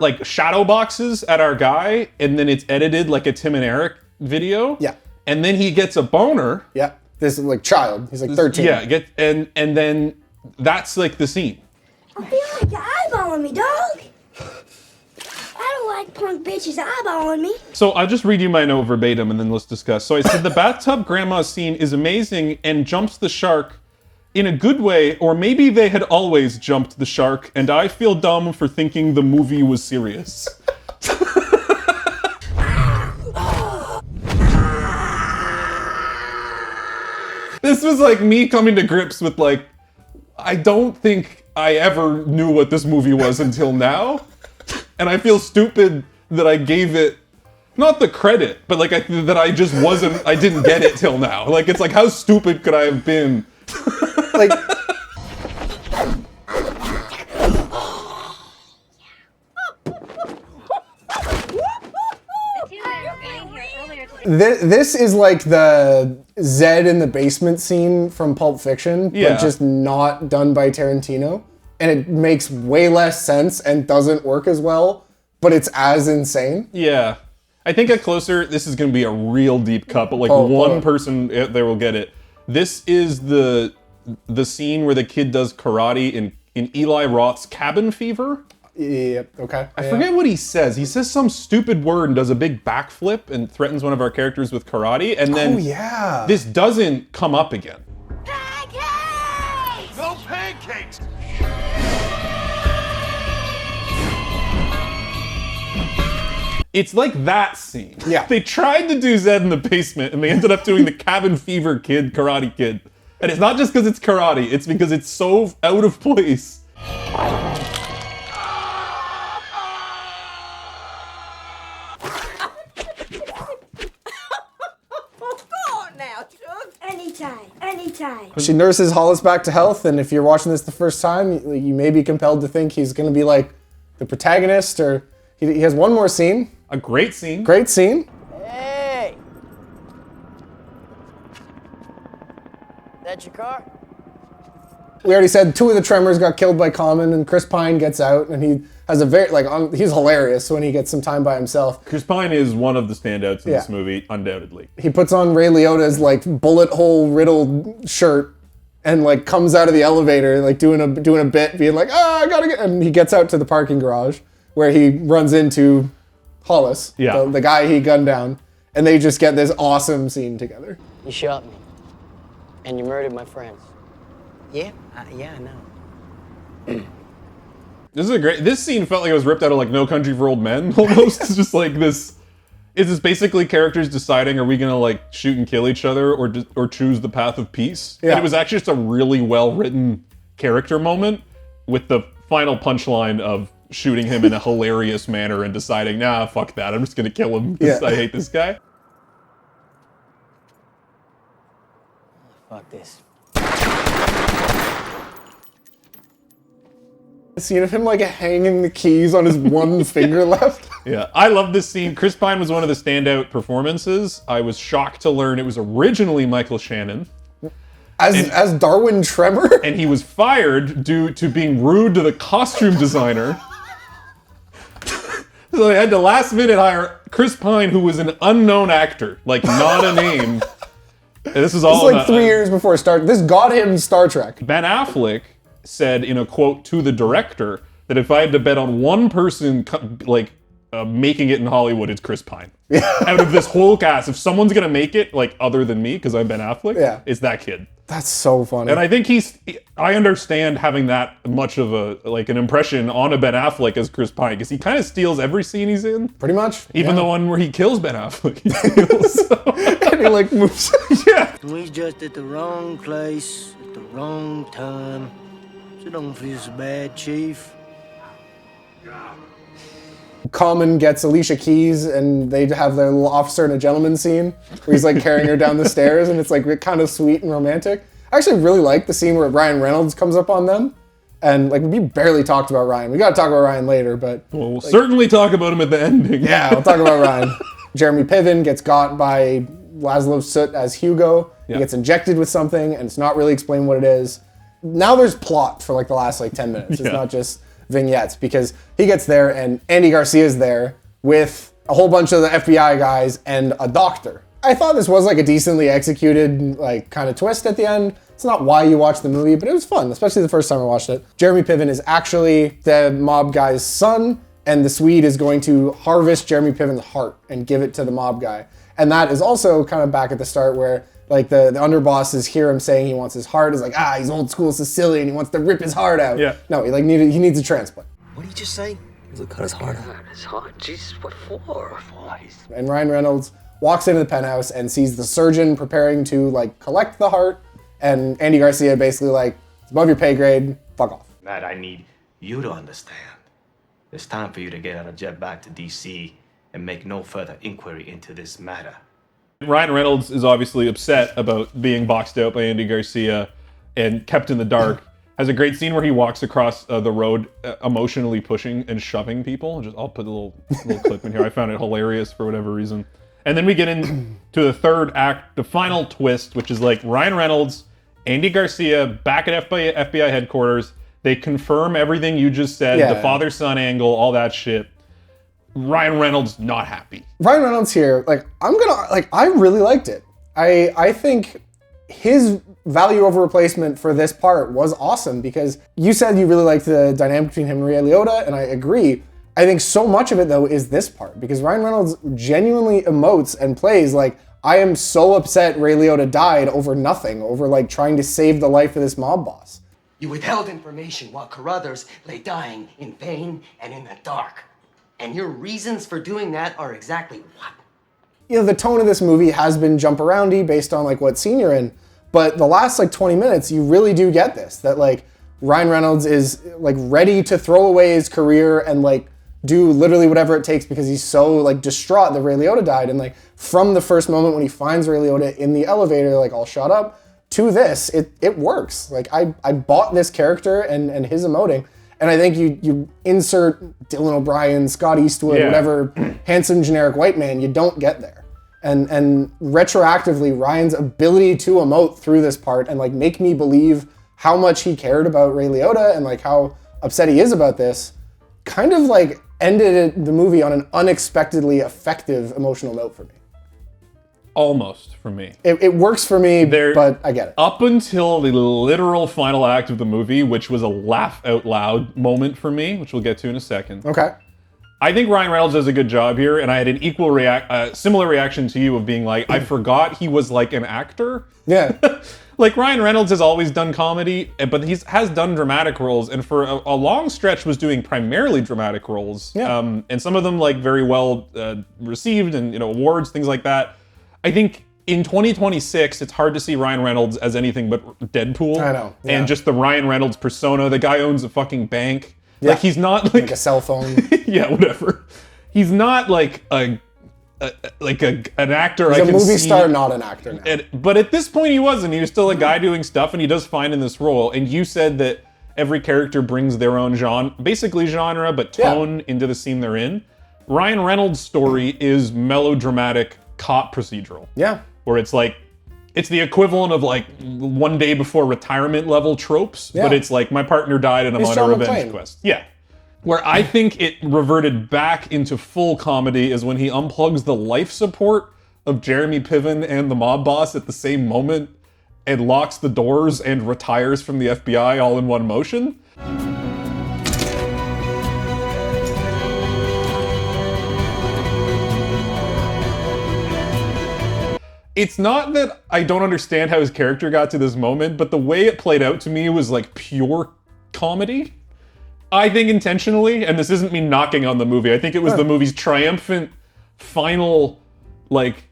like shadow boxes at our guy and then it's edited like a Tim and Eric video. Yeah. And then he gets a boner. Yeah. This like child. He's like 13. Yeah, and then that's like the scene. I feel like you're eyeballing me, dog. I don't like punk bitches eyeballing me. So I'll just read you my note verbatim and then let's discuss. So I said the bathtub grandma scene is amazing and jumps the shark in a good way, or maybe they had always jumped the shark and I feel dumb for thinking the movie was serious. This was like me coming to grips with like, I don't think I ever knew what this movie was until now. And I feel stupid that I gave it, not the credit, but like that I just wasn't, I didn't get it till now. Like, it's like, how stupid could I have been? Like, this is like the Zed in the basement scene from Pulp Fiction, Yeah. but just not done by Tarantino. And it makes way less sense and doesn't work as well, but it's as insane. Yeah. I think at closer, this is going to be a real deep cut, but like Oh, one oh. person out there will get it. This is the scene where the kid does karate in Eli Roth's Cabin Fever. Yep, okay. I forget what he says. He says some stupid word and does a big backflip and threatens one of our characters with karate. And then Oh, yeah. this doesn't come up again. No pancakes! It's like that scene. Yeah. They tried to do Zed in the basement and they ended up doing the Cabin Fever kid, Karate Kid. And it's not just because it's karate, it's because it's so out of place. Anytime. She nurses Hollis back to health, and if you're watching this the first time, you may be compelled to think he's going to be like the protagonist, or he has one more scene. A great scene. Great scene. Hey! That your car? We already said 2 of the Tremors got killed by Common, and Chris Pine gets out, and he has a very, he's hilarious when he gets some time by himself. Chris Pine is one of the standouts in Yeah. this movie, undoubtedly. He puts on Ray Liotta's like bullet hole riddled shirt and like comes out of the elevator like doing a bit, being like, I gotta get, and he gets out to the parking garage where he runs into Hollis, Yeah. the guy he gunned down, and they just get this awesome scene together. You shot me. And you murdered my friends. Yeah, I know. This scene felt like it was ripped out of like No Country for Old Men almost. It's just like this. It's just basically characters deciding, are we gonna like shoot and kill each other or choose the path of peace? Yeah. And it was actually just a really well written character moment with the final punchline of shooting him in a hilarious manner and deciding, nah, fuck that, I'm just gonna kill him because I hate this guy. Fuck this. The scene of him like hanging the keys on his one finger left. Yeah, I love this scene. Chris Pine was one of the standout performances. I was shocked to learn it was originally Michael Shannon. As Darwin Tremor? And he was fired due to being rude to the costume designer. So they had to last minute hire Chris Pine, who was an unknown actor, like not a name. And this is all This is like 3 years before this got him Star Trek. Ben Affleck said in a quote to the director that if I had to bet on one person making it in Hollywood, it's Chris Pine. Out of this whole cast, if someone's gonna make it, like other than me, because I'm Ben Affleck, it's that kid. That's so funny. And I think I understand having that much of an impression on a Ben Affleck as Chris Pine, because he kind of steals every scene he's in. Pretty much. Even the one where he kills Ben Affleck, he steals. And he like moves. Yeah. We just at the wrong place at the wrong time. So don't feel so bad, Chief. Common gets Alicia Keys and they have their little officer and a gentleman scene where he's like carrying her down the stairs and it's like kind of sweet and romantic. I actually really like the scene where Ryan Reynolds comes up on them and like we barely talked about Ryan. We got to talk about Ryan later, but we'll certainly talk about him at the ending. Yeah, we'll talk about Ryan. Jeremy Piven gets got by Laszlo Soot as Hugo. He gets injected with something and it's not really explained what it is. Now there's plot for like the last like 10 minutes. It's not just vignettes because he gets there and Andy Garcia's there with a whole bunch of the FBI guys and a doctor. I thought this was like a decently executed like kind of twist at the end. It's not why you watch the movie, but it was fun, especially the first time I watched it. Jeremy Piven is actually the mob guy's son and the Swede is going to harvest Jeremy Piven's heart and give it to the mob guy. And that is also kind of back at the start where like the underbosses hear him saying he wants his heart. Is like, he's old school Sicilian. He wants to rip his heart out. Yeah. No, he needs a transplant. What did you just say? He's cut his heart out. His heart? Jesus, what for? And Ryan Reynolds walks into the penthouse and sees the surgeon preparing to like collect the heart. And Andy Garcia basically like, it's above your pay grade, fuck off. Matt, I need you to understand. It's time for you to get on a jet back to DC and make no further inquiry into this matter. Ryan Reynolds is obviously upset about being boxed out by Andy Garcia and kept in the dark. Has a great scene where he walks across the road emotionally pushing and shoving people. I'll put a little clip in here. I found it hilarious for whatever reason. And then we get into the third act, the final twist, which is like Ryan Reynolds, Andy Garcia back at FBI headquarters. They confirm everything you just said, the father-son angle, all that shit. Ryan Reynolds not happy. Ryan Reynolds here, I really liked it. I think his value over replacement for this part was awesome because you said you really liked the dynamic between him and Ray Liotta, and I agree. I think so much of it though is this part because Ryan Reynolds genuinely emotes and plays like, I am so upset Ray Liotta died over nothing, over like trying to save the life of this mob boss. You withheld information while Carruthers lay dying in vain and in the dark. And your reasons for doing that are exactly what? You know, the tone of this movie has been jump aroundy based on like what scene you're in, but the last like 20 minutes, you really do get this, that like Ryan Reynolds is like ready to throw away his career and like do literally whatever it takes because he's so like distraught that Ray Liotta died. And like from the first moment when he finds Ray Liotta in the elevator, like all shot up, to this, it works. Like I bought this character and his emoting. And I think you insert Dylan O'Brien, Scott Eastwood, whatever handsome generic white man, you don't get there. And retroactively, Ryan's ability to emote through this part and like make me believe how much he cared about Ray Liotta and like how upset he is about this, kind of like ended the movie on an unexpectedly effective emotional note for me. Almost for me. It works for me, but I get it. Up until the literal final act of the movie, which was a laugh out loud moment for me, which we'll get to in a second. Okay. I think Ryan Reynolds does a good job here, and I had an similar reaction to you of being like, I forgot he was like an actor. Yeah. Like Ryan Reynolds has always done comedy, but he has done dramatic roles, and for a long stretch was doing primarily dramatic roles. Yeah. And some of them like very well received, and awards, things like that. I think in 2026, it's hard to see Ryan Reynolds as anything but Deadpool. I know. Yeah. And just the Ryan Reynolds persona. The guy owns a fucking bank. Yeah. Like he's not like a cell phone. Yeah, whatever. He's not like an actor. He's I a can movie see. star, not an actor now. But at this point, he wasn't. He was still a guy doing stuff, and he does fine in this role. And you said that every character brings their own genre, but tone into the scene they're in. Ryan Reynolds' story is melodramatic cop procedural. Yeah. Where it's like, it's the equivalent of like one day before retirement level tropes, but it's like my partner died and I'm on a revenge quest. Yeah. Where I think it reverted back into full comedy is when he unplugs the life support of Jeremy Piven and the mob boss at the same moment and locks the doors and retires from the FBI all in one motion. It's not that I don't understand how his character got to this moment, but the way it played out to me was like pure comedy. I think intentionally, and this isn't me knocking on the movie, I think it was the movie's triumphant final, like,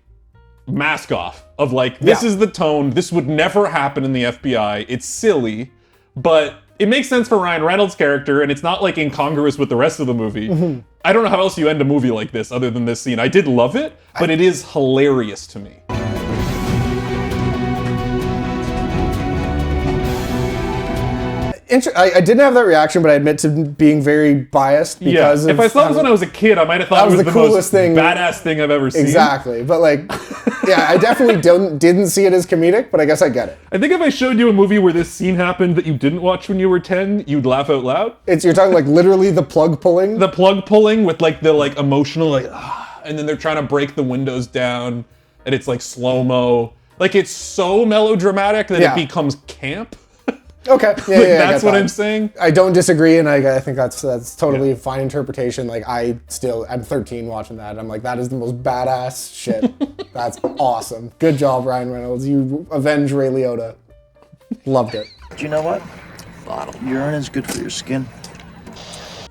mask off of like, this is the tone, this would never happen in the FBI, it's silly, but it makes sense for Ryan Reynolds' character, and it's not like incongruous with the rest of the movie. Mm-hmm. I don't know how else you end a movie like this other than this scene. I did love it, but it is hilarious to me. I didn't have that reaction, but I admit to being very biased because if I saw this when I was a kid, I might have thought it was the coolest most badass thing I've ever seen. Exactly, but like, yeah, I definitely didn't see it as comedic, but I guess I get it. I think if I showed you a movie where this scene happened that you didn't watch when you were 10, you'd laugh out loud. You're talking like literally the plug pulling? The plug pulling with like the like emotional like, and then they're trying to break the windows down, and it's like slow-mo. Like it's so melodramatic that it becomes camp. Okay, yeah, that's what I'm saying. I don't disagree, and I think that's totally a fine interpretation. Like I'm 13 watching that, and I'm like, that is the most badass shit. That's awesome. Good job, Ryan Reynolds. You avenge Ray Liotta. Loved it. Do you know what? Urine is good for your skin.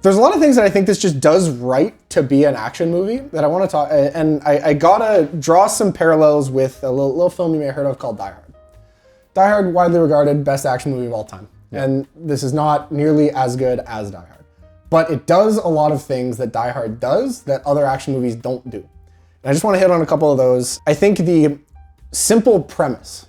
There's a lot of things that I think this just does right to be an action movie that I want to talk, and I gotta draw some parallels with a little film you may have heard of called Die Hard. Die Hard, widely regarded best action movie of all time. Yeah. And this is not nearly as good as Die Hard. But it does a lot of things that Die Hard does that other action movies don't do. And I just want to hit on a couple of those. I think the simple premise.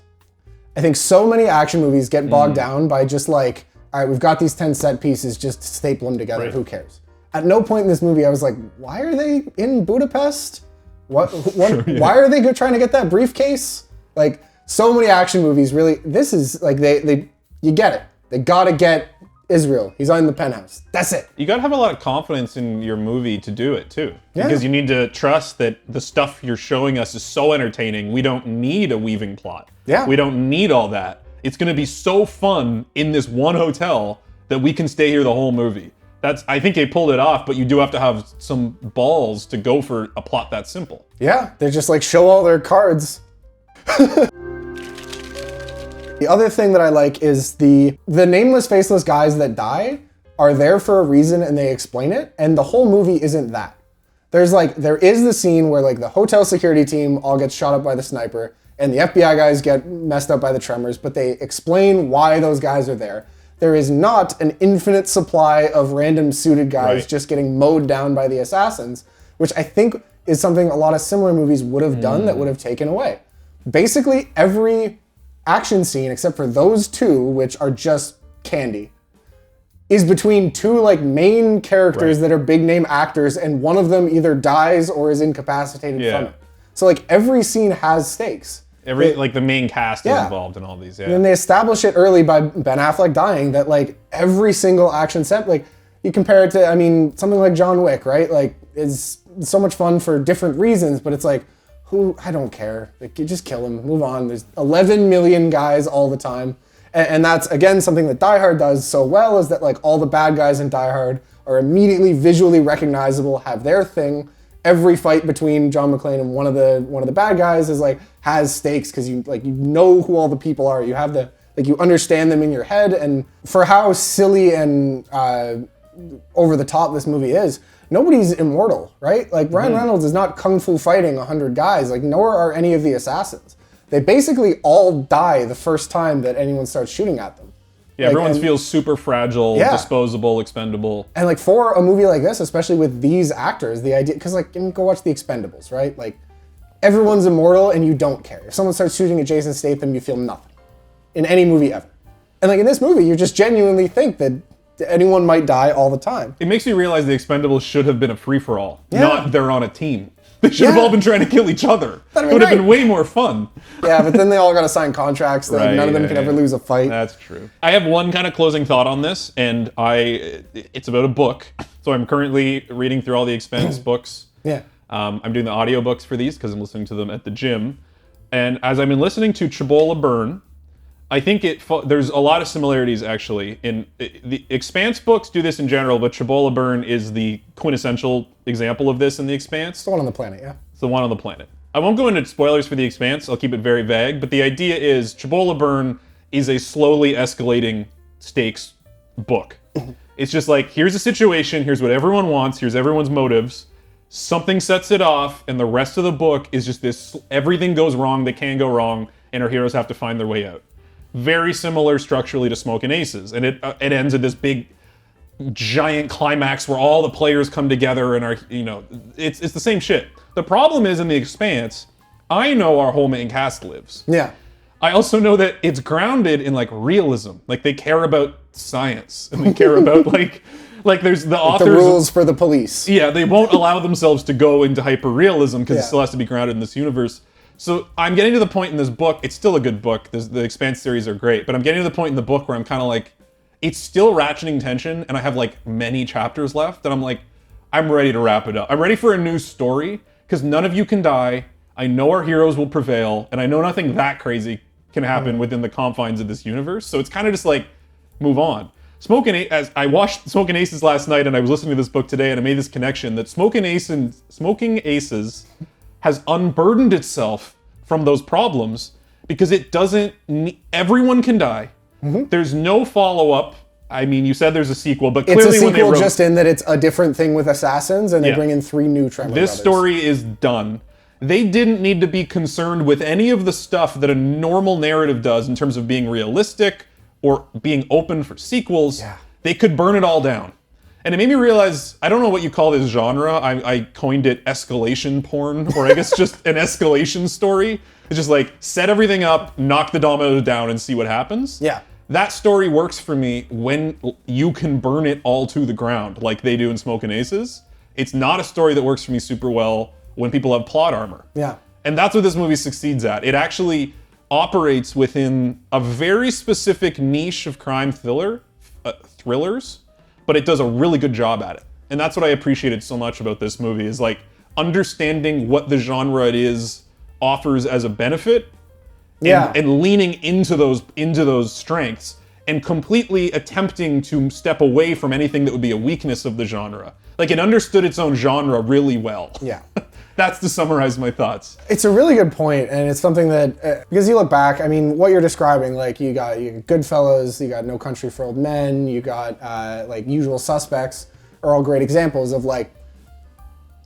I think so many action movies get bogged down by just like, all right, we've got these 10 set pieces, just staple them together, who cares? At no point in this movie I was like, why are they in Budapest? Why are they trying to get that briefcase? Like, so many action movies really, this is like, you get it. They gotta get Israel. He's on the penthouse. That's it. You gotta have a lot of confidence in your movie to do it too. Because you need to trust that the stuff you're showing us is so entertaining, we don't need a weaving plot. Yeah. We don't need all that. It's gonna be so fun in this one hotel that we can stay here the whole movie. I think they pulled it off, but you do have to have some balls to go for a plot that simple. Yeah, they just like show all their cards. The other thing that I like is the nameless, faceless guys that die are there for a reason and they explain it, and the whole movie isn't that. There is the scene where like the hotel security team all gets shot up by the sniper and the FBI guys get messed up by the tremors, but they explain why those guys are there. There is not an infinite supply of random suited guys just getting mowed down by the assassins, which I think is something a lot of similar movies would have done that would have taken away. Basically every action scene, except for those two, which are just candy, is between two like main characters that are big name actors, and one of them either dies or is incapacitated from it. So like every scene has stakes. Like the main cast is involved in all these. And they establish it early by Ben Affleck dying that like every single action set, like you compare it to, I mean, something like John Wick, right? Like it's so much fun for different reasons, but it's like, I don't care. Like, you just kill him, move on. There's 11 million guys all the time. And that's, again, something that Die Hard does so well, is that like all the bad guys in Die Hard are immediately visually recognizable, have their thing. Every fight between John McClane and one of the bad guys is like has stakes because you know who all the people are. You have the you understand them in your head. And for how silly and over the top this movie is, nobody's immortal, right? Like Ryan Reynolds is not kung fu fighting 100 guys, like nor are any of the assassins. They basically all die the first time that anyone starts shooting at them. Yeah, everyone feels super fragile, disposable, expendable. And like for a movie like this, especially with these actors, the idea, because like go watch The Expendables, right? Like everyone's immortal and you don't care. If someone starts shooting at Jason Statham, you feel nothing in any movie ever. And like in this movie, you just genuinely think that anyone might die all the time. It makes me realize The Expendables should have been a free-for-all, not they're on a team. They should have all been trying to kill each other. It would have been way more fun. Yeah, but then they all got to sign contracts. That none of them can ever lose a fight. That's true. I have one kind of closing thought on this, and it's about a book. So I'm currently reading through all the Expense books. Yeah. I'm doing the audiobooks for these because I'm listening to them at the gym. And as I've been listening to Chabola Burn, I think there's a lot of similarities actually. In the Expanse books do this in general, but Chabola Burn is the quintessential example of this in The Expanse. It's the one on the planet, yeah. It's the one on the planet. I won't go into spoilers for The Expanse. I'll keep it very vague. But the idea is Chabola Burn is a slowly escalating stakes book. It's just like, here's a situation, here's what everyone wants, here's everyone's motives. Something sets it off, and the rest of the book is just this, everything goes wrong that can go wrong, and our heroes have to find their way out. Very similar structurally to Smokin' Aces, and it ends in this big, giant climax where all the players come together and are, it's the same shit. The problem is in The Expanse, I know our whole main cast lives. Yeah. I also know that it's grounded in like realism, like they care about science and they care about like there's the authors. The rules for the police. Yeah, they won't allow themselves to go into hyper realism because it still has to be grounded in this universe. So I'm getting to the point in this book, it's still a good book, the Expanse series are great, but I'm getting to the point in the book where I'm kind of like, it's still ratcheting tension, and I have like many chapters left, and I'm like, I'm ready to wrap it up. I'm ready for a new story, because none of you can die, I know our heroes will prevail, and I know nothing that crazy can happen within the confines of this universe, so it's kind of just like, move on. As I watched Smokin' Aces last night, and I was listening to this book today, and I made this connection that Smokin' Aces has unburdened itself from those problems because it doesn't everyone can die. There's no follow-up. I mean, you said there's a sequel, but clearly it's a sequel when they wrote, just in that it's a different thing with assassins, and they bring in 3 new Tremor brothers. This story is done. They didn't need to be concerned with any of the stuff that a normal narrative does in terms of being realistic or being open for sequels. They could burn it all down. And it made me realize, I don't know what you call this genre. I coined it escalation porn, or I guess just an escalation story. It's just like, set everything up, knock the dominoes down, and see what happens. Yeah. That story works for me when you can burn it all to the ground, like they do in Smokin' Aces. It's not a story that works for me super well when people have plot armor. Yeah. And that's what this movie succeeds at. It actually operates within a very specific niche of crime thrillers, but it does a really good job at it. And that's what I appreciated so much about this movie, is like understanding what the genre it is offers as a benefit, and leaning into those strengths, and completely attempting to step away from anything that would be a weakness of the genre. Like, it understood its own genre really well. Yeah. That's to summarize my thoughts. It's a really good point, and it's something that, because you look back, I mean, what you're describing, like, you got Goodfellas, you got No Country for Old Men, you got, like, Usual Suspects, are all great examples of, like,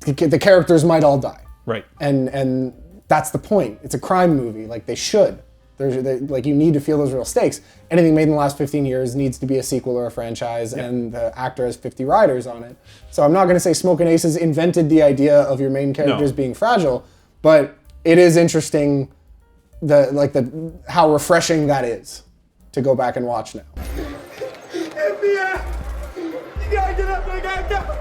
the characters might all die. Right. And that's the point. It's a crime movie. Like, they should. Like, you need to feel those real stakes. Anything made in the last 15 years needs to be a sequel or a franchise, and the actor has 50 riders on it. So I'm not going to say Smokin' Aces invented the idea of your main characters being fragile, but it is interesting how refreshing that is to go back and watch now. FBI! You gotta get up, I gotta go!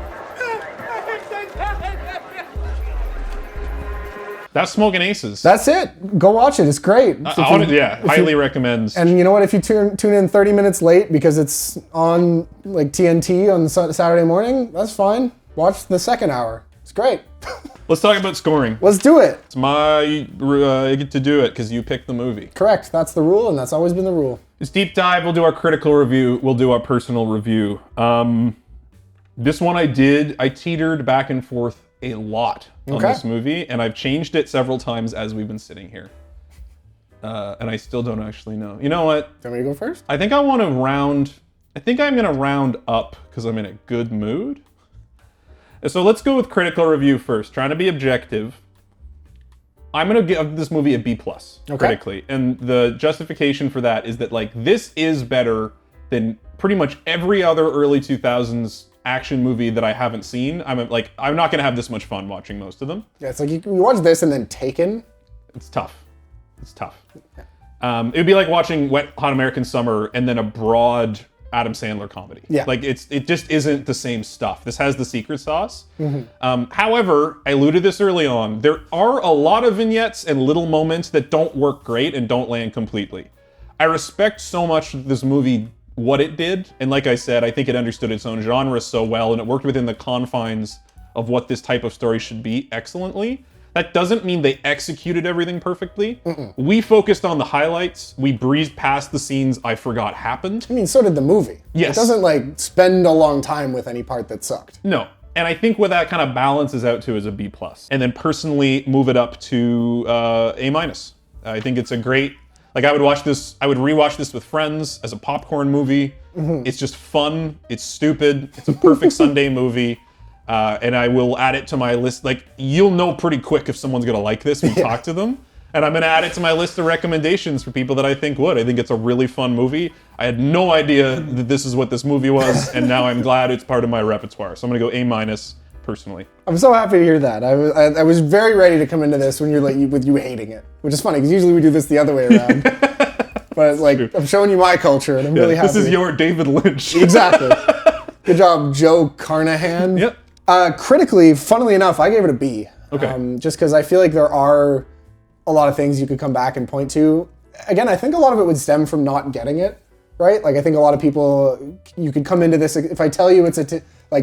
That's Smokin' Aces. That's it. Go watch it. It's great. Highly recommend. And you know what? If you tune in 30 minutes late because it's on like TNT on Saturday morning, that's fine. Watch the second hour. It's great. Let's talk about scoring. Let's do it. It's my I get to do it because you picked the movie. Correct. That's the rule, and that's always been the rule. This deep dive, we'll do our critical review, we'll do our personal review. This one I teetered back and forth a lot on this movie, and I've changed it several times as we've been sitting here. And I still don't actually know. You know what? Do you want me to go first? I think I'm gonna round up because I'm in a good mood. So let's go with critical review first, trying to be objective. I'm gonna give this movie a B+ critically, and the justification for that is that like this is better than pretty much every other early 2000s action movie that I haven't seen. I'm not gonna have this much fun watching most of them. Yeah, it's like you watch this and then Taken. It's tough. It's tough. It would be like watching Wet Hot American Summer and then a broad Adam Sandler comedy. Yeah. Like it just isn't the same stuff. This has the secret sauce. However, I alluded this early on. There are a lot of vignettes and little moments that don't work great and don't land completely. I respect so much this movie what it did, and like I said, I think it understood its own genre so well, and it worked within the confines of what this type of story should be excellently. That doesn't mean they executed everything perfectly. We focused on the highlights. We breezed past the scenes I forgot happened. I mean, so did the movie. Yes. It doesn't like spend a long time with any part that sucked. No. And I think what that kind of balances out to is a B+. And then personally move it up to A-. I think it's a great, like I would rewatch this with friends as a popcorn movie. It's just fun. It's stupid. It's a perfect Sunday movie. And I will add it to my list. Like, you'll know pretty quick if someone's gonna like this when you talk to them. And I'm gonna add it to my list of recommendations for people that I think would. I think it's a really fun movie. I had no idea that this is what this movie was, and now I'm glad it's part of my repertoire. So I'm gonna go A- personally. I'm so happy to hear that. I was very ready to come into this when with you hating it, which is funny because usually we do this the other way around. But like, I'm showing you my culture, and I'm really happy. This is your David Lynch. Exactly. Good job, Joe Carnahan. Yep. Critically, funnily enough, I gave it a B. Okay. Just because I feel like there are a lot of things you could come back and point to. Again, I think a lot of it would stem from not getting it, right? Like, I think a lot of people, you could come into this, if I tell you it's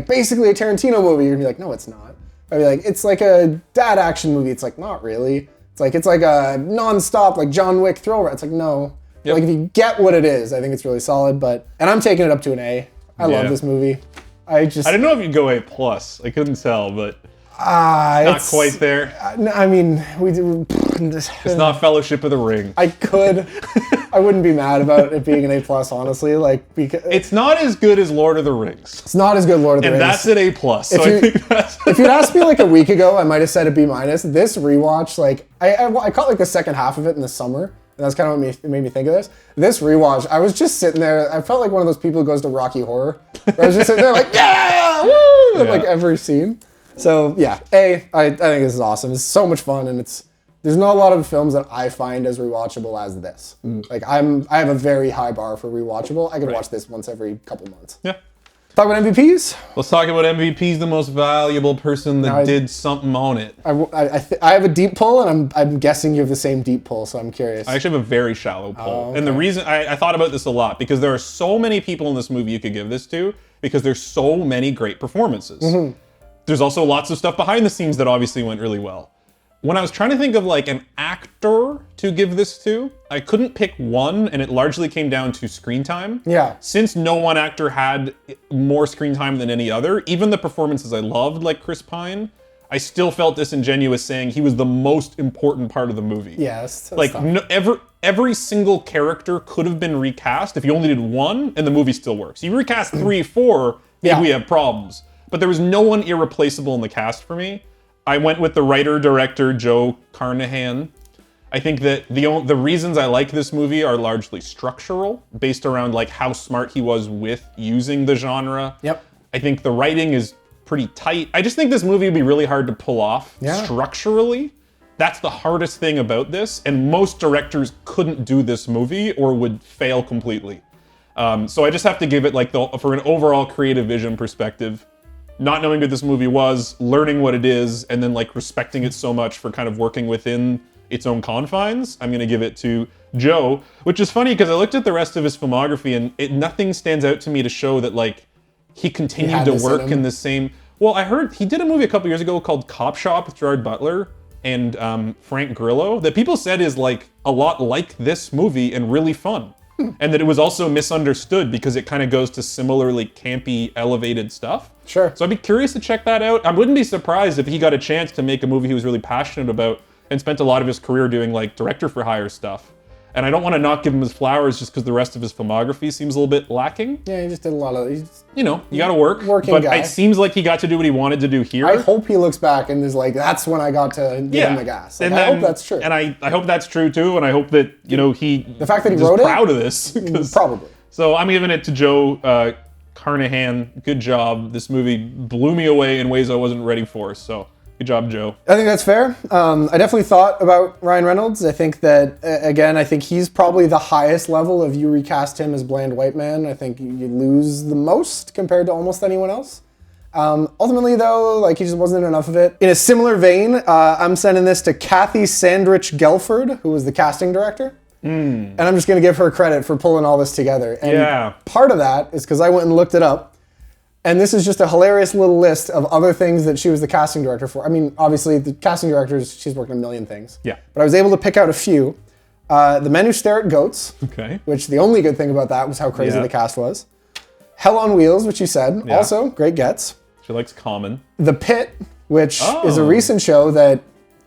basically a Tarantino movie, you're gonna be like, no, it's not. I'd be like, it's like a dad action movie. It's like, not really. It's like a non-stop, like John Wick thriller. It's like, no. Yep. Like, if you get what it is, I think it's really solid, and I'm taking it up to an A. I love this movie. I didn't know if you'd go A+. I couldn't tell, but not quite there. I mean, It's not Fellowship of the Ring. I wouldn't be mad about it being an A+, honestly. Because it's not as good as Lord of the Rings. It's not as good as Lord of the Rings. And that's an A+. So I think that's... If you'd asked me like a week ago, I might have said a B-. This rewatch, like, I caught like the second half of it in the summer. And that's kind of what made me think of this. This rewatch, I was just sitting there. I felt like one of those people who goes to Rocky Horror. I was just sitting there like, yeah, woo, like every scene. So yeah, A. I think this is awesome. It's so much fun, and there's not a lot of films that I find as rewatchable as this. Like I have a very high bar for rewatchable. I could watch this once every couple months. Yeah. Talk about MVPs? Let's talk about MVPs, the most valuable person that did something on it. I have a deep pull, and I'm guessing you have the same deep pull, so I'm curious. I actually have a very shallow pull. And the reason, I thought about this a lot, because there are so many people in this movie you could give this to, because there's so many great performances. There's also lots of stuff behind the scenes that obviously went really well. When I was trying to think of like an actor to give this to, I couldn't pick one, and it largely came down to screen time. Yeah. Since no one actor had more screen time than any other, even the performances I loved, like Chris Pine, I still felt disingenuous saying he was the most important part of the movie. Yeah, that's like every single character could have been recast if you only did one, and the movie still works. You recast 3, 4, maybe we have problems. But there was no one irreplaceable in the cast for me. I went with the writer-director Joe Carnahan. I think that the reasons I like this movie are largely structural, based around like how smart he was with using the genre. Yep. I think the writing is pretty tight. I just think this movie would be really hard to pull off structurally. That's the hardest thing about this, and most directors couldn't do this movie or would fail completely. So I just have to give it like for an overall creative vision perspective, not knowing what this movie was, learning what it is, and then like respecting it so much for kind of working within its own confines, I'm gonna give it to Joe, which is funny because I looked at the rest of his filmography and nothing stands out to me to show that like he continued to work in the same. Well, I heard he did a movie a couple years ago called Cop Shop with Gerard Butler and Frank Grillo that people said is like a lot like this movie and really fun. and that it was also misunderstood because it kind of goes to similarly campy, elevated stuff. Sure. So I'd be curious to check that out. I wouldn't be surprised if he got a chance to make a movie he was really passionate about and spent a lot of his career doing like director for hire stuff. And I don't want to not give him his flowers just because the rest of his filmography seems a little bit lacking. Yeah, he just did a lot of... You know, you got to work. Working but guy. It seems like he got to do what he wanted to do here. I hope he looks back and is like, that's when I got to give him the gas. Like, And I then- hope that's true. And I hope that's true too. And I hope that, you know, The fact that he is wrote it? proud of this. 'cause- Probably. So I'm giving it to Joe Carnahan. Good job. This movie blew me away in ways I wasn't ready for. So good job, Joe. I think that's fair. I definitely thought about Ryan Reynolds. I think that, again, I think he's probably the highest level of you recast him as bland white man. I think you lose the most compared to almost anyone else. Ultimately, though, like, he just wasn't enough of it. In a similar vein, I'm sending this to Kathy Sandrich Gelford, who was the casting director. And I'm just going to give her credit for pulling all this together. And part of that is because I went and looked it up. And this is just a hilarious little list of other things that she was the casting director for. I mean, obviously, the casting directors, she's worked on a million things. Yeah. But I was able to pick out a few. The Men Who Stare at Goats, Okay. which the only good thing about that was how crazy Yeah. the cast was. Hell on Wheels, which you said. Yeah. Also, great gets. She likes Common. The Pit, which is a Oh. recent show that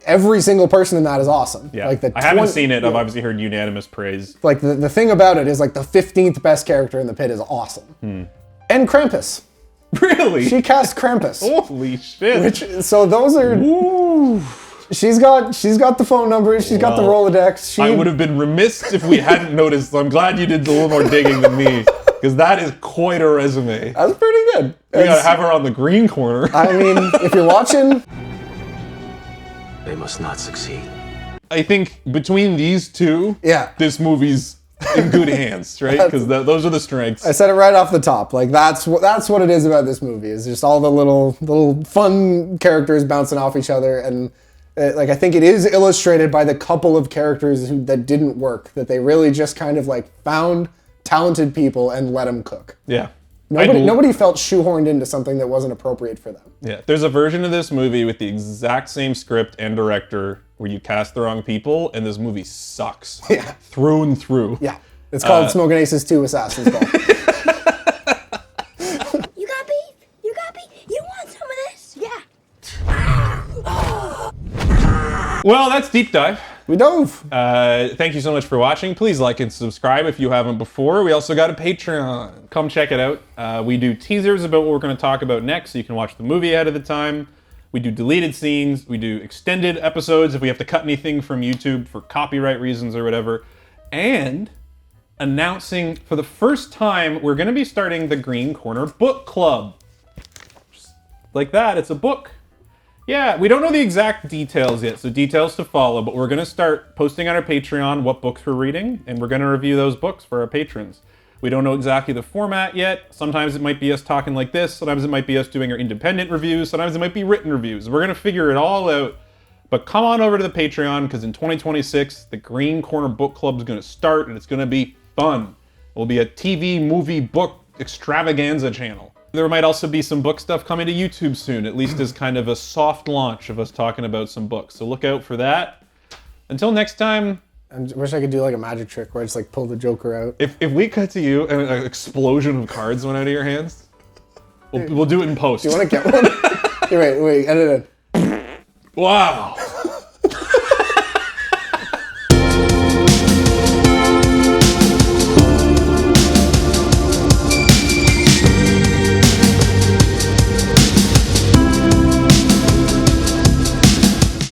every single person in that is awesome. Yeah. Like the I haven't 20 seen it. I've yeah. obviously heard unanimous praise. Like the thing about it is like the 15th best character in The Pit is awesome. And Krampus. Really? She cast Krampus. Holy shit. Which, so those are... Ooh. She's got the phone numbers, she's got the Rolodex. I would have been remiss if we hadn't noticed. So I'm glad you did a little more digging than me. Because that is quite a resume. That's pretty good. We gotta have her on the green corner. I mean, if you're watching... They must not succeed. I think between these two, yeah, this movie's in good hands, right? Because those are the strengths. I said it right off the top. Like that's what it is about this movie. Is just all the little fun characters bouncing off each other, and like I think it is illustrated by the couple of characters that didn't work. That they really just kind of like found talented people and let them cook. Yeah. Nobody felt shoehorned into something that wasn't appropriate for them. Yeah, there's a version of this movie with the exact same script and director where you cast the wrong people, and this movie sucks. Yeah. Through and through. Yeah. It's called Smokin' Aces 2 Assassin's Ball. You got beef? You got beef? You want some of this? Yeah. Well, that's Deep Dive. We dove. Thank you so much for watching. Please like and subscribe if you haven't before. We also got a Patreon. Come check it out. We do teasers about what we're going to talk about next, so you can watch the movie ahead of the time. We do deleted scenes. We do extended episodes if we have to cut anything from YouTube for copyright reasons or whatever. And announcing for the first time, we're going to be starting the Green Corner Book Club. Just like that, it's a book. Yeah, we don't know the exact details yet, so details to follow, but we're going to start posting on our Patreon what books we're reading, and we're going to review those books for our patrons. We don't know exactly the format yet. Sometimes it might be us talking like this, sometimes it might be us doing our independent reviews, sometimes it might be written reviews. We're going to figure it all out, but come on over to the Patreon, because in 2026, the Green Corner Book Club is going to start, and it's going to be fun. It will be a TV, movie, book extravaganza channel. There might also be some book stuff coming to YouTube soon, at least as kind of a soft launch of us talking about some books. So look out for that. Until next time. I wish I could do like a magic trick where I just like pull the Joker out. If we cut to you and an explosion of cards went out of your hands, we'll do it in post. Do you want to get one? Wait, edit it. Wow.